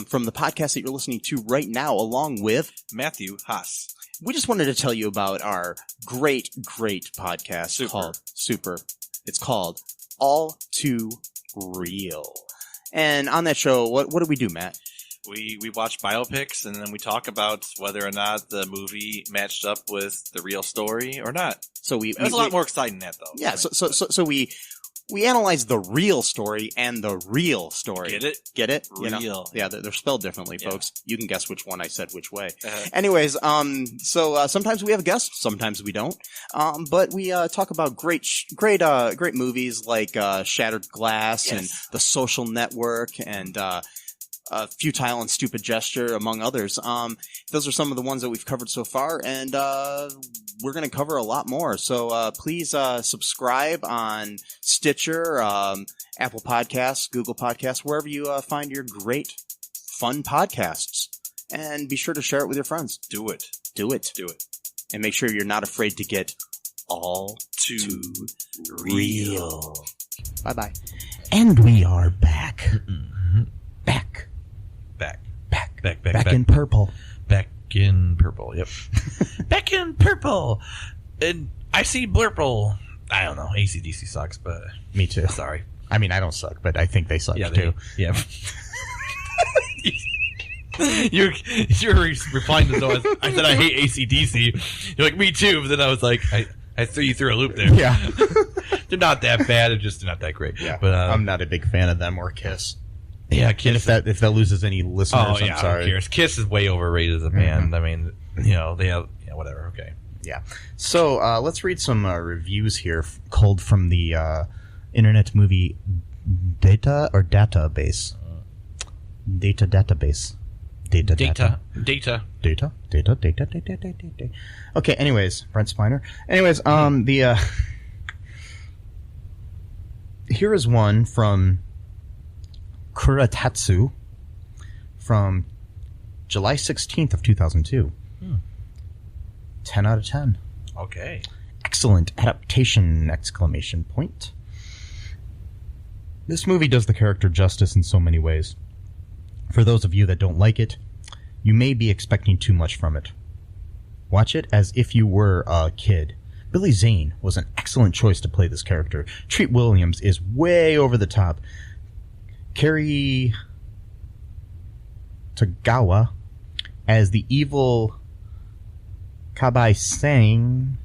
from the podcast that you're listening to right now, along with Matthew Haas. We just wanted to tell you about our great podcast called Super. It's called All Too Real. And on that show, what do we do, Matt? We watch biopics, and then we talk about whether or not the movie matched up with the real story or not. So It was a lot more exciting than that, though. Yeah, so we analyze the real story and the real story. Get it? Get it? Real. Yeah, they're spelled differently, folks. You can guess which one I said which way. Uh-huh. Anyways, so sometimes we have guests, sometimes we don't. But we talk about great movies like Shattered Glass and The Social Network and Futile and Stupid Gesture, among others. Those are some of the ones that we've covered so far, and we're going to cover a lot more. So please subscribe on Stitcher, Apple Podcasts, Google Podcasts, wherever you find your great, fun podcasts. And be sure to share it with your friends. Do it. Do it. Do it. And make sure you're not afraid to get all too real. Bye-bye. And we are back. Mm-hmm. Back in purple. Back in purple. Yep. Back in purple. And I see blurple. I don't know. AC/DC sucks, but Me too. sorry. I mean, I don't suck, but I think they suck too. Yeah. You're replying to those. I said I hate AC/DC. You're like, me too. But then I was like, I threw you through a loop there. Yeah. They're not that bad. They're just not that great. Yeah. But I'm not a big fan of them or Kiss. Yeah, Kiss. And if that loses any listeners, I'm sorry. Who cares? Kiss is way overrated as a band. I mean, they have whatever. Okay. Yeah. So let's read some reviews here, culled from the Internet Movie Database. Data. Okay. Anyways, Brent Spiner. Anyways, here is one from Kuratatsu from July 16th of 2002. 10 out of 10. Okay. Excellent adaptation! ! This movie does the character justice in so many ways. For those of you that don't like it, you may be expecting too much from it. Watch it as if you were a kid. Billy Zane was an excellent choice to play this character. Treat Williams is way over the top. Kerry Tagawa as the evil Kabai Insane.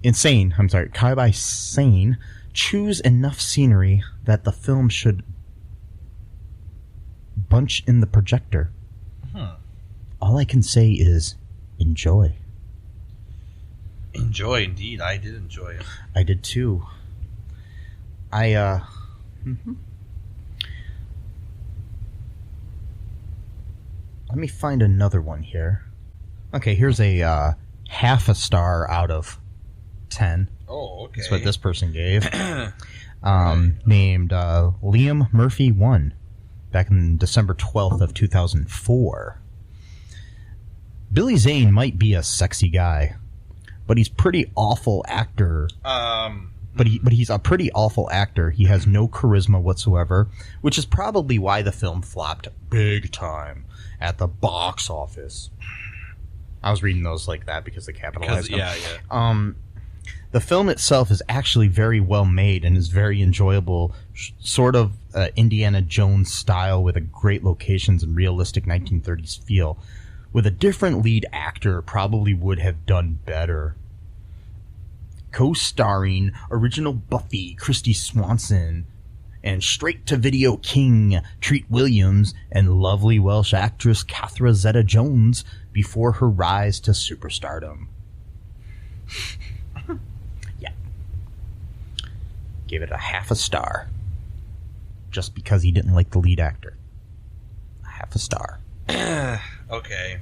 Kabai Sane choose enough scenery that the film should bunch in the projector. All I can say is enjoy. Enjoy, indeed. I did enjoy it. I did too. Let me find another one here. Okay, here's a half a star out of 10. Oh, okay. That's what this person gave. Named Liam Murphy 1, back in December 12th of 2004. Billy Zane might be a sexy guy, but he's pretty awful actor. But he's a pretty awful actor. He has no charisma whatsoever, which is probably why the film flopped big time at the box office. I was reading those like that because they capitalized them. Yeah. The film itself is actually very well made and is very enjoyable, sort of Indiana Jones style with a great locations and realistic 1930s feel. With a different lead actor, probably would have done better. Co-starring original Buffy Christy Swanson and straight-to-video king Treat Williams and lovely Welsh actress Catherine Zeta-Jones before her rise to superstardom. Yeah. Gave it a half a star. Just because he didn't like the lead actor. A half a star. Okay.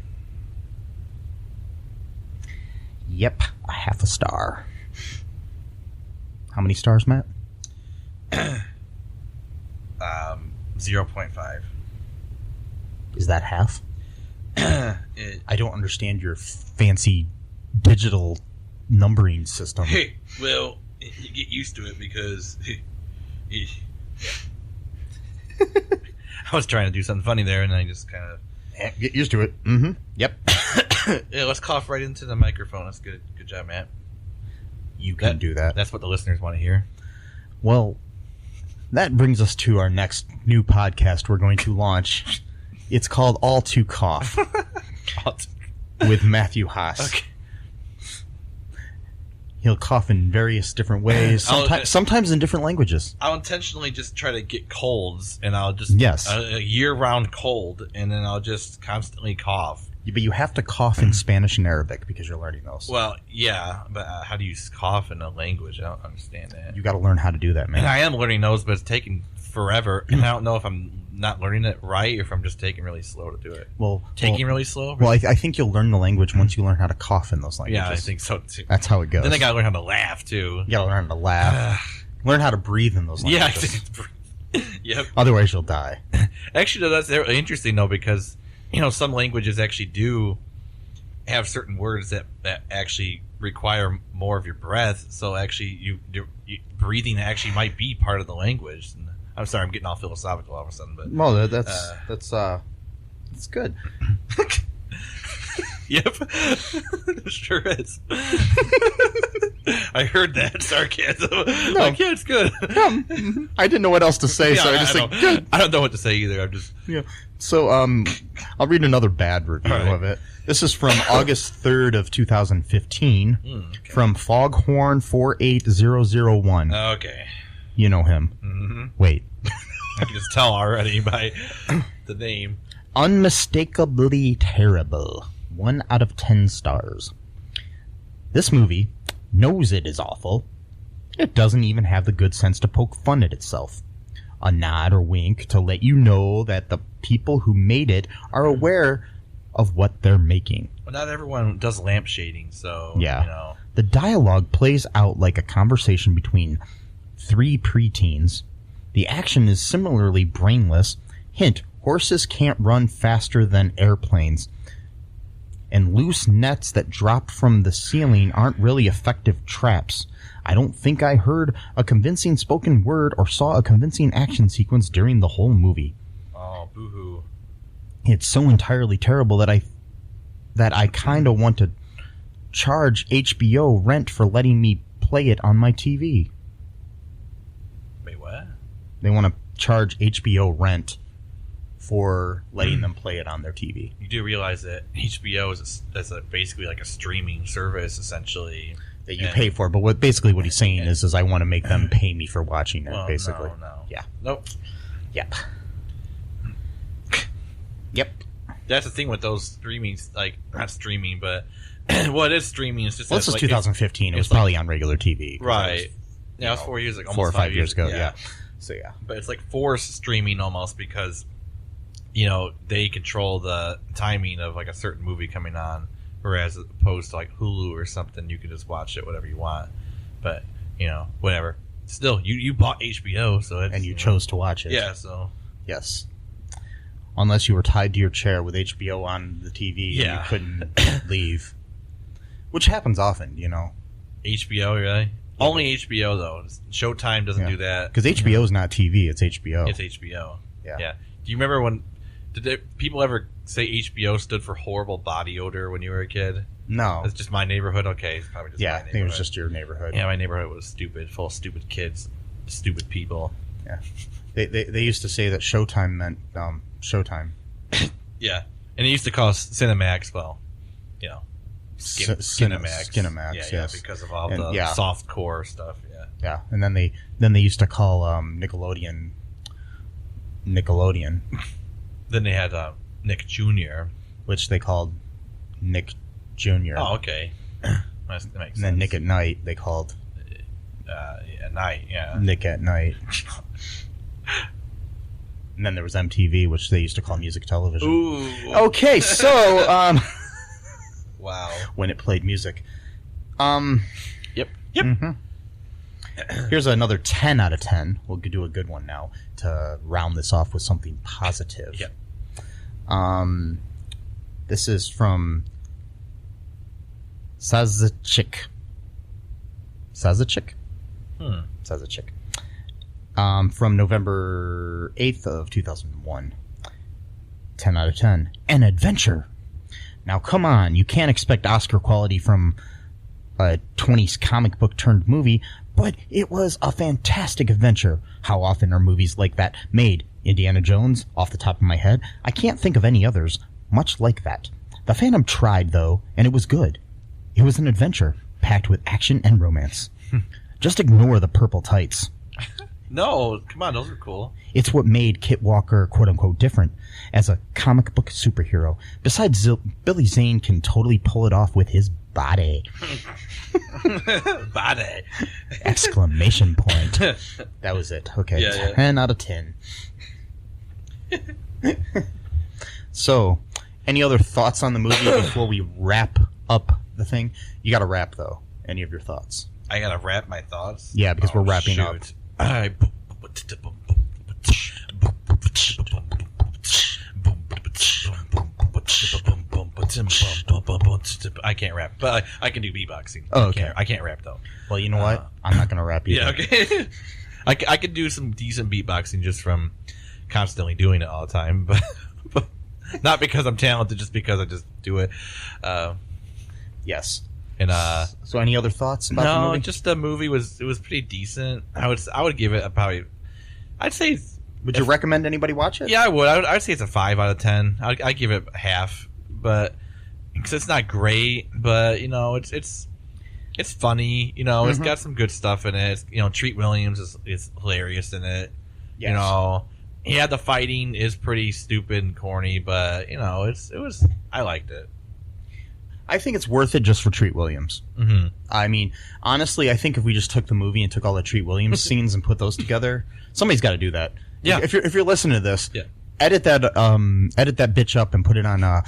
Yep, a half a star. How many stars, Matt? 0.5. Is that half? I don't understand your fancy digital numbering system. Hey, well, you get used to it because... I was trying to do something funny there, and I just kind of... Get used to it. Mm-hmm. Yep. Yeah, let's cough right into the microphone. That's good. Good job, Matt. You can do that. That's what the listeners want to hear. Well, that brings us to our next new podcast we're going to launch. It's called All Too Cough with Matthew Haas. Okay. He'll cough in various different ways, sometimes in different languages. I'll intentionally just try to get colds, and I'll just... Yes. A year-round cold, and then I'll just constantly cough. But you have to cough in Spanish and Arabic because you're learning those. Well, yeah, but how do you cough in a language? I don't understand that. You got to learn how to do that, man. And I am learning those, but it's taking forever, and I don't know if I'm not learning it right or if I'm just taking really slow to do it. Really slow? Well, I think you'll learn the language once you learn how to cough in those languages. Yeah, I think so, too. That's how it goes. Then I got to learn how to laugh, too. You got to learn how to laugh. Learn how to breathe in those languages. Yeah, yep. Otherwise, you'll die. Actually, that's interesting, though, because, some languages actually do have certain words that actually require more of your breath. So actually, you breathing actually might be part of the language. And I'm sorry, I'm getting all philosophical all of a sudden, but no, that's good. Yep, it sure is. I heard that sarcasm. No, like, yeah, it's good. I didn't know what else to say, so I just said good. I don't know what to say either. I'm just So I'll read another bad review of it. This is from August 3rd of 2015 from Foghorn 48001. Okay. You know him. Mm-hmm. Wait. I can just tell already by the name. Unmistakably terrible. 1 out of 10 stars. This movie knows it is awful. It doesn't even have the good sense to poke fun at itself. A nod or wink to let you know that the people who made it are aware of what they're making. Well, not everyone does lamp shading, so, yeah. The dialogue plays out like a conversation between 3 preteens. The action is similarly brainless. Hint, horses can't run faster than airplanes. And loose nets that drop from the ceiling aren't really effective traps. I don't think I heard a convincing spoken word or saw a convincing action sequence during the whole movie. Oh, boo-hoo. It's so entirely terrible that I kind of want to charge HBO rent for letting me play it on my TV. Wait, what? They want to charge HBO rent for letting them play it on their TV. You do realize that HBO is basically like a streaming service, essentially. That you pay for, but what he's saying is I want to make them pay me for watching it, basically. No. Yeah. Nope. Yep. Yep. That's the thing with those streamings, like, not streaming, but what is streaming? It's just this is 2015. It was probably on regular TV. Right. Yeah, it was 4 years ago. 4 or 5 years ago, yeah. So, yeah. But it's like forced streaming almost because, they control the timing of, like, a certain movie coming on. Whereas opposed to like Hulu or something, you can just watch it whatever you want. But whatever. Still, you bought HBO, so it's, and you chose to watch it. Yeah, so yes. Unless you were tied to your chair with HBO on the TV and you couldn't leave, which happens often, HBO, really? Only HBO though. Showtime doesn't do that because HBO is not TV; it's HBO. It's HBO. Yeah. Do you remember when? People ever say HBO stood for horrible body odor when you were a kid? No, it's just my neighborhood. Okay, it's probably just my neighborhood. I think it was just your neighborhood. Yeah, my neighborhood was stupid, full of stupid kids, stupid people. Yeah, they used to say that Showtime meant Showtime. Yeah, and they used to call us Cinemax. Well, Skinemax. Skinemax, yes, because of all the soft core stuff. Yeah, yeah, and then they used to call Nickelodeon. Then they had Nick Jr., which they called Nick Jr. Oh, okay. That makes sense. And then Nick at Night they called at night. Yeah, Nick at Night. And then there was MTV, which they used to call music television. Ooh. Okay, so wow, when it played music. Yep. Mm-hmm. Here's another 10 out of 10. We'll do a good one now to round this off with something positive. Yep. This is from Sazachik. Sazachik? Sazachik. From November 8th of 2001. 10 out of 10. An adventure. Now, come on. You can't expect Oscar quality from a 20s comic book turned movie, but it was a fantastic adventure. How often are movies like that made? Indiana Jones, off the top of my head. I can't think of any others much like that. The Phantom tried, though, and it was good. It was an adventure, packed with action and romance. Just ignore the purple tights. No, come on, those are cool. It's what made Kit Walker, quote-unquote, different as a comic book superhero. Besides, Billy Zane can totally pull it off with his body. Body! Exclamation point. That was it. Okay, yeah, 10 out of 10. So, any other thoughts on the movie before we wrap up the thing? You got to wrap, though. Any of your thoughts? I got to wrap my thoughts? Yeah, because we're wrapping up. I can't rap, but I can do beatboxing. Oh, okay. I can't rap, though. Well, you know what? I'm not going to rap either. Yeah, okay. I could do some decent beatboxing just from constantly doing it all the time, but not because I'm talented, just because I just do it. Yes. And so, any other thoughts about the movie? No, just the movie was pretty decent. I would give it I'd say. Would you recommend anybody watch it? Yeah, I would. I'd say it's a 5 out of 10. I'd give it half, but because it's not great, but it's funny. It's got some good stuff in it. Treat Williams is hilarious in it. Yes. Yeah, the fighting is pretty stupid and corny, but I liked it. I think it's worth it just for Treat Williams. Mm-hmm. I mean, honestly, I think if we just took the movie and took all the Treat Williams scenes and put those together, somebody's got to do that. Yeah. If you're listening to this, yeah. edit that bitch up and put it on. Okay.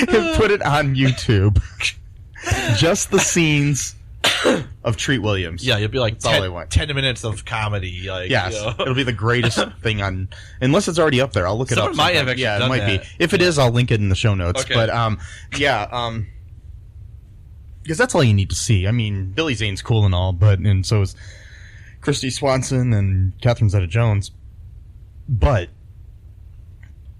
And put it on YouTube. Just the scenes of Treat Williams. Yeah, you'll be like That's all I want. 10 minutes of comedy. Like, yes, it'll be the greatest thing on. Unless it's already up there, I'll look it up. Someone might have actually it done might that. be. If it is, I'll link it in the show notes. Okay. But because that's all you need to see. I mean, Billy Zane's cool and all, and so is Christy Swanson and Catherine Zeta-Jones. But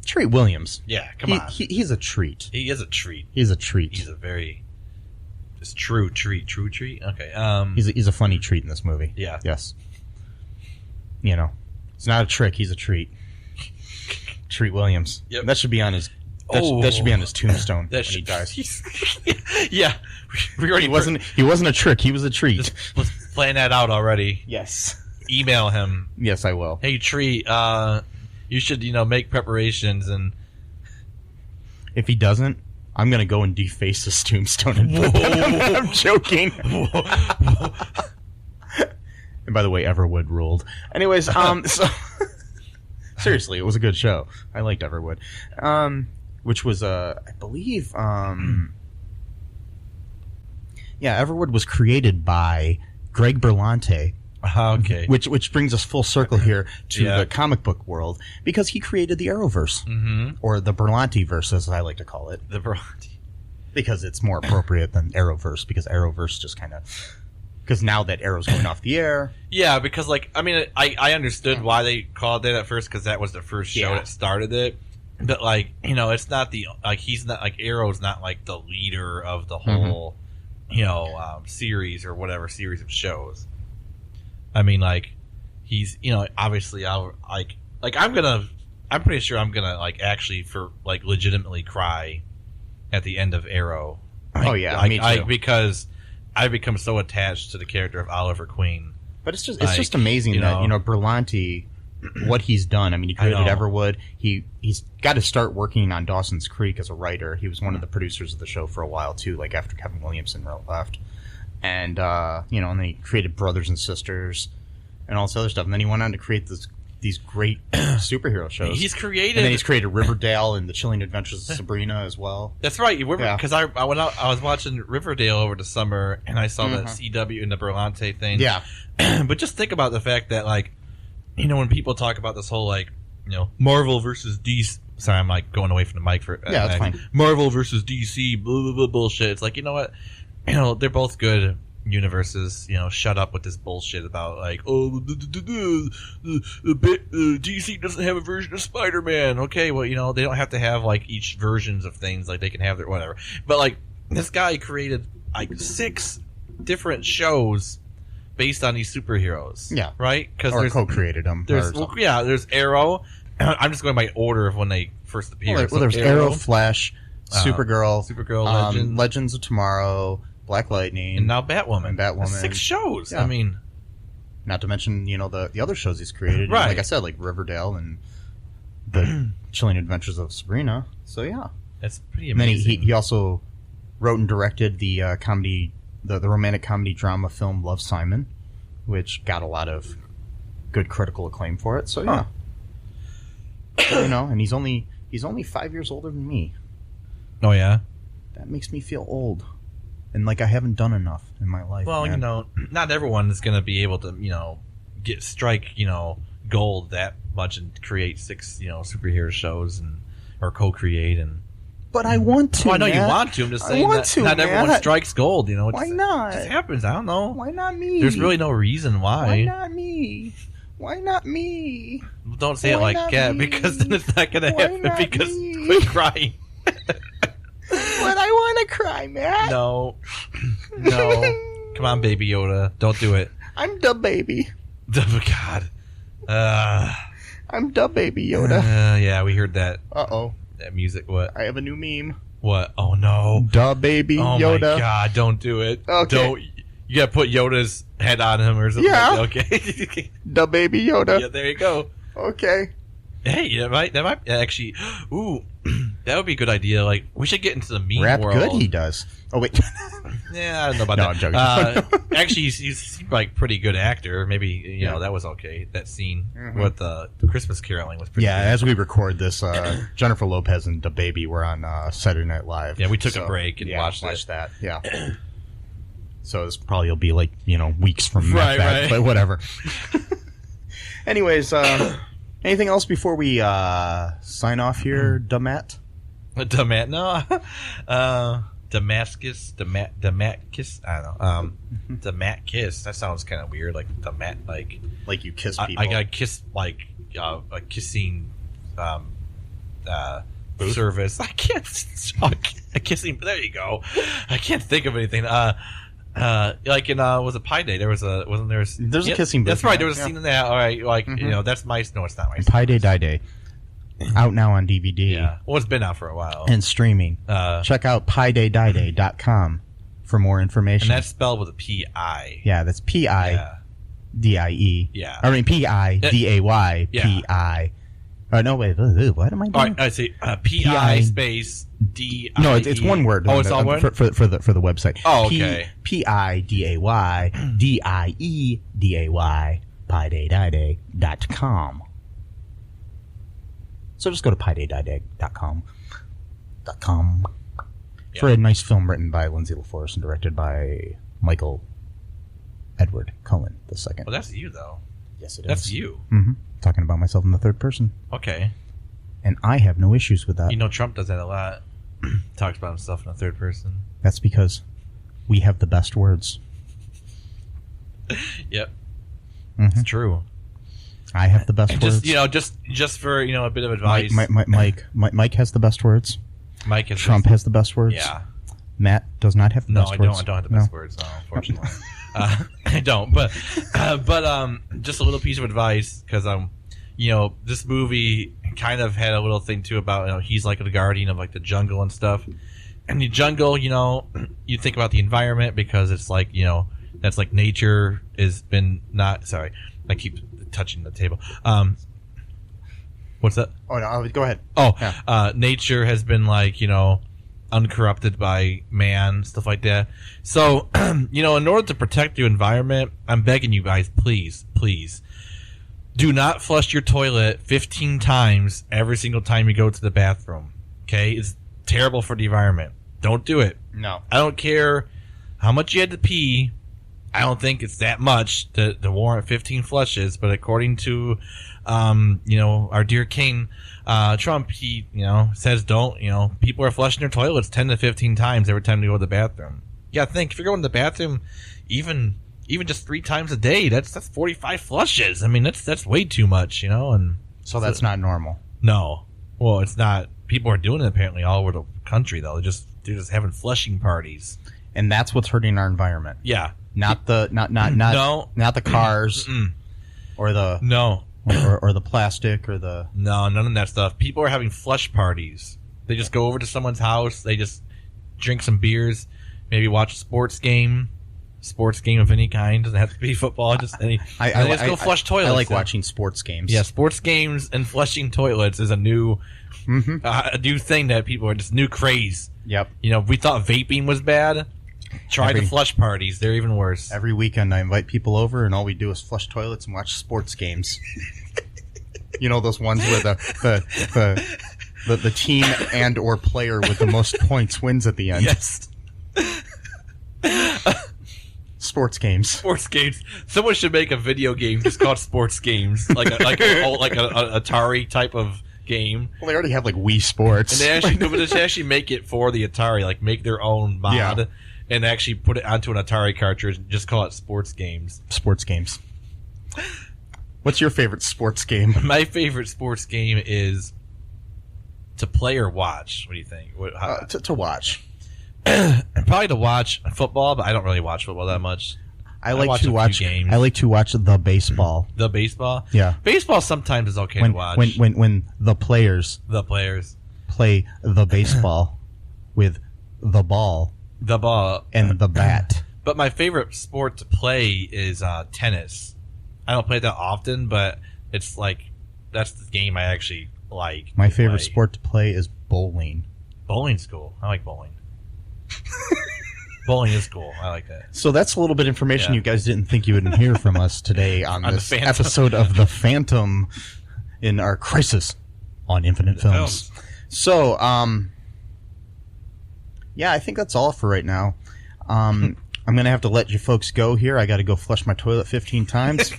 Treat Williams, yeah, come on, he's a treat. He is a treat. He's a treat. He's a very true treat. Okay, he's a funny treat in this movie. Yeah. Yes. It's not a trick. He's a treat. Treat Williams. Yep. That should be on his. That should be on his tombstone when he dies. Yeah, we already He wasn't a trick. He was a treat. Let's plan that out already. Yes. Email him. Yes, I will. Hey, treat. You should make preparations, and if he doesn't, I'm gonna go and deface his tombstone. I'm joking. And by the way, Everwood ruled. Anyways, so Seriously, it was a good show. I liked Everwood. Which was, I believe, Everwood was created by Greg Berlanti. Okay. Which brings us full circle here to the comic book world, because he created the Arrowverse, or the Berlanti-verse, as I like to call it. The Berlanti. Because it's more appropriate than Arrowverse, because Arrowverse just kind of... Because now that Arrow's going off the air... Yeah, because, like, I mean, I understood why they called it at first, because that was the first show that started it. But, like, you know, it's not the... Like, he's not... Like, Arrow's not, like, the leader of the whole, you know, series or whatever series of shows. I mean, like, he's, you know, obviously, I'm pretty sure I'm gonna, like, actually, legitimately cry at the end of Arrow. Like, me too. Because I've become so attached to the character of Oliver Queen. But it's just amazing that, you know, Berlanti, what he's done. I mean, he created Everwood. He's got to start working on Dawson's Creek as a writer. He was one of the producers of the show for a while, too, like, after Kevin Williamson left. And, you know, and then he created Brothers and Sisters and all this other stuff. And then he went on to create these great superhero shows. He's created... And then he's created Riverdale and The Chilling Adventures of Sabrina as well. That's right. Because I went out, I was watching Riverdale over the summer, and I saw that CW and the Berlanti thing. Yeah. But just think about the fact that, like, you know, when people talk about this whole, like, you know, Marvel versus DC... Sorry, I'm, like, going away from the mic for... Yeah, that's fine. Marvel versus DC, blah, blah, blah, bullshit. It's like, you know what? You know, they're both good universes. You know, shut up with this bullshit about, like, DC doesn't have a version of Spider-Man. Okay, well, you know, they don't have to have, like, each versions of things. Like, they can have their whatever. But, like, this guy created, like, 6 different shows based on these superheroes. Yeah. Right? Or co-created them. There's Arrow. I'm just going by order of when they first appeared. Well, there's Arrow, Flash, Supergirl, Legends of Tomorrow, Black Lightning, and now Batwoman. That's 6 shows. Yeah. I mean, not to mention, you know, the other shows he's created. Right. Like I said, like Riverdale and the Chilling Adventures of Sabrina. So yeah, that's pretty amazing. And then he also wrote and directed the comedy, the romantic comedy drama film Love, Simon, which got a lot of good critical acclaim for it. So yeah, you know, and he's only 5 years older than me. Oh yeah, that makes me feel old. And, like, I haven't done enough in my life. Well, man. you know, not everyone is going to be able to, you know, strike, you know, gold that much and create 6, you know, superhero shows or co-create and. But I want to. Well, I know you want to. I'm just saying that not everyone strikes gold. You know, why not? It just happens. I don't know. Why not me? There's really no reason why. Why not me? Why not me? Don't say it like that, because then it's not going to happen. Because quit crying. But I want to cry, Matt. No. Come on, Baby Yoda. Don't do it. I'm the baby. Oh, God. I'm the Baby Yoda. Yeah, we heard that. Uh-oh. That music. What? I have a new meme. What? Oh, no. The Baby Yoda. Oh, my God. Don't do it. Okay. Don't. You got to put Yoda's head on him or something. Yeah. Okay. The Baby Yoda. Yeah, there you go. Okay. Hey, that might actually. Ooh, that would be a good idea. Like, we should get into the meme Rap world. good he does. Oh wait. Yeah, I don't know about no, that. I'm joking. Actually, he's like pretty good actor. Maybe you know that was okay. That scene with the Christmas caroling was pretty. Yeah, good. as we record this, Jennifer Lopez and DaBaby were on Saturday Night Live. Yeah, we took a break and watched that. Yeah. So this probably will be like, you know, weeks from that back, right. But whatever. Anyways, anything else before we sign off here, Damat? No. Damascus. I don't know. Damat kiss. That sounds kind of weird. Like Damat, like you kiss people. I got kissed like a kissing service. I can't. A kissing. There you go. I can't think of anything. Like in was it Pi Day? There's a kissing. That's right. There was a scene in that. All right, like you know, that's my. No, it's not my. Pi Day, Die Day. Out now on DVD. Yeah. Well, it's been out for a while. And streaming. Check out PiDayDieDay.com for more information. And that's spelled with a P-I. Yeah, that's P-I-D-I-E. Yeah. I mean, P-I-D-A-Y. Yeah. P-I. Oh, no, wait. What am I doing? All right, I see. P-I space D-I-E. No, it's one word. Oh, it's all one? For the website. Oh, okay. P-I-D-A-Y-D-I-E-D-A-Y. PiDayDieDay.com. So just go to pydaydidag.com for a nice film written by Lindsay LaForest and directed by Michael Edward Cullen II. Well, that's you, though. Yes, it is. That's you. Mm-hmm. Talking about myself in the third person. Okay. And I have no issues with that. You know, Trump does that a lot. Talks about himself in the third person. That's because we have the best words. Yep. Mm-hmm. It's true. I have the best words. Just for a bit of advice. Mike has the best words. Mike has Trump has the best words. Yeah. Matt does not have the best words. I don't have the best words. No, unfortunately, I don't. But just a little piece of advice, because this movie kind of had a little thing too about he's like the guardian of like the jungle and stuff. And the jungle, you think about the environment, because it's like that's like nature has been not. Sorry, I keep touching the table. What's that? Oh no, go ahead. Oh, yeah. Nature has been like uncorrupted by man, stuff like that. So in order to protect your environment, I'm begging you guys, please, do not flush your toilet 15 times every single time you go to the bathroom. Okay, it's terrible for the environment. Don't do it. No, I don't care how much you had to pee. I don't think it's that much to warrant 15 flushes, but according to, our dear king, Trump, he, says don't, people are flushing their toilets 10 to 15 times every time they go to the bathroom. Yeah, think if you're going to the bathroom, even just 3 times a day, that's 45 flushes. I mean, that's way too much, and so that's not normal. No, well, it's not. People are doing it apparently all over the country though. They're just having flushing parties, and that's what's hurting our environment. Yeah. Not the cars or the or the plastic or the none of that stuff. People are having flush parties. They just go over to someone's house. They just drink some beers, maybe watch a sports game of any kind. Doesn't have to be football. Just any. I just go flush toilets. I like watching sports games. Yeah, sports games and flushing toilets is a new thing that people are just new craze. Yep. We thought vaping was bad. Try the flush parties. They're even worse. Every weekend I invite people over, and all we do is flush toilets and watch sports games. Those ones where the team and or player with the most points wins at the end. Yes. Sports games. Sports games. Someone should make a video game just called Sports Games, like an Atari type of game. Well, they already have like Wii Sports, and they actually make it for the Atari, like make their own mod. Yeah. And actually put it onto an Atari cartridge and just call it Sports Games. Sports games. What's your favorite sports game? My favorite sports game is to play or watch. What do you think? To watch. Probably to watch football, but I don't really watch football that much. I like to watch games. I like to watch the baseball. The baseball? Yeah. Baseball sometimes is okay to watch. When the players play the baseball with the ball. The ball. And the bat. But my favorite sport to play is tennis. I don't play it that often, but it's like, that's the game I actually like. My favorite sport to play is bowling. Bowling's cool. I like bowling. Bowling is cool. I like that. So that's a little bit of information you guys didn't think you would hear from us today on this episode of The Phantom in our Crisis on Infinite Films. So, yeah, I think that's all for right now. I'm going to have to let you folks go here. I got to go flush my toilet 15 times.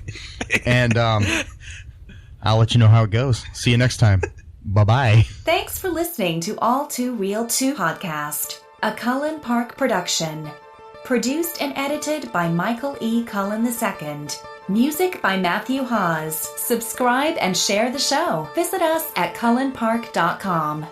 And I'll let you know how it goes. See you next time. Bye-bye. Thanks for listening to All Too Real 2 podcast, a Cullen Park production. Produced and edited by Michael E. Cullen II. Music by Matthew Hawes. Subscribe and share the show. Visit us at cullenpark.com.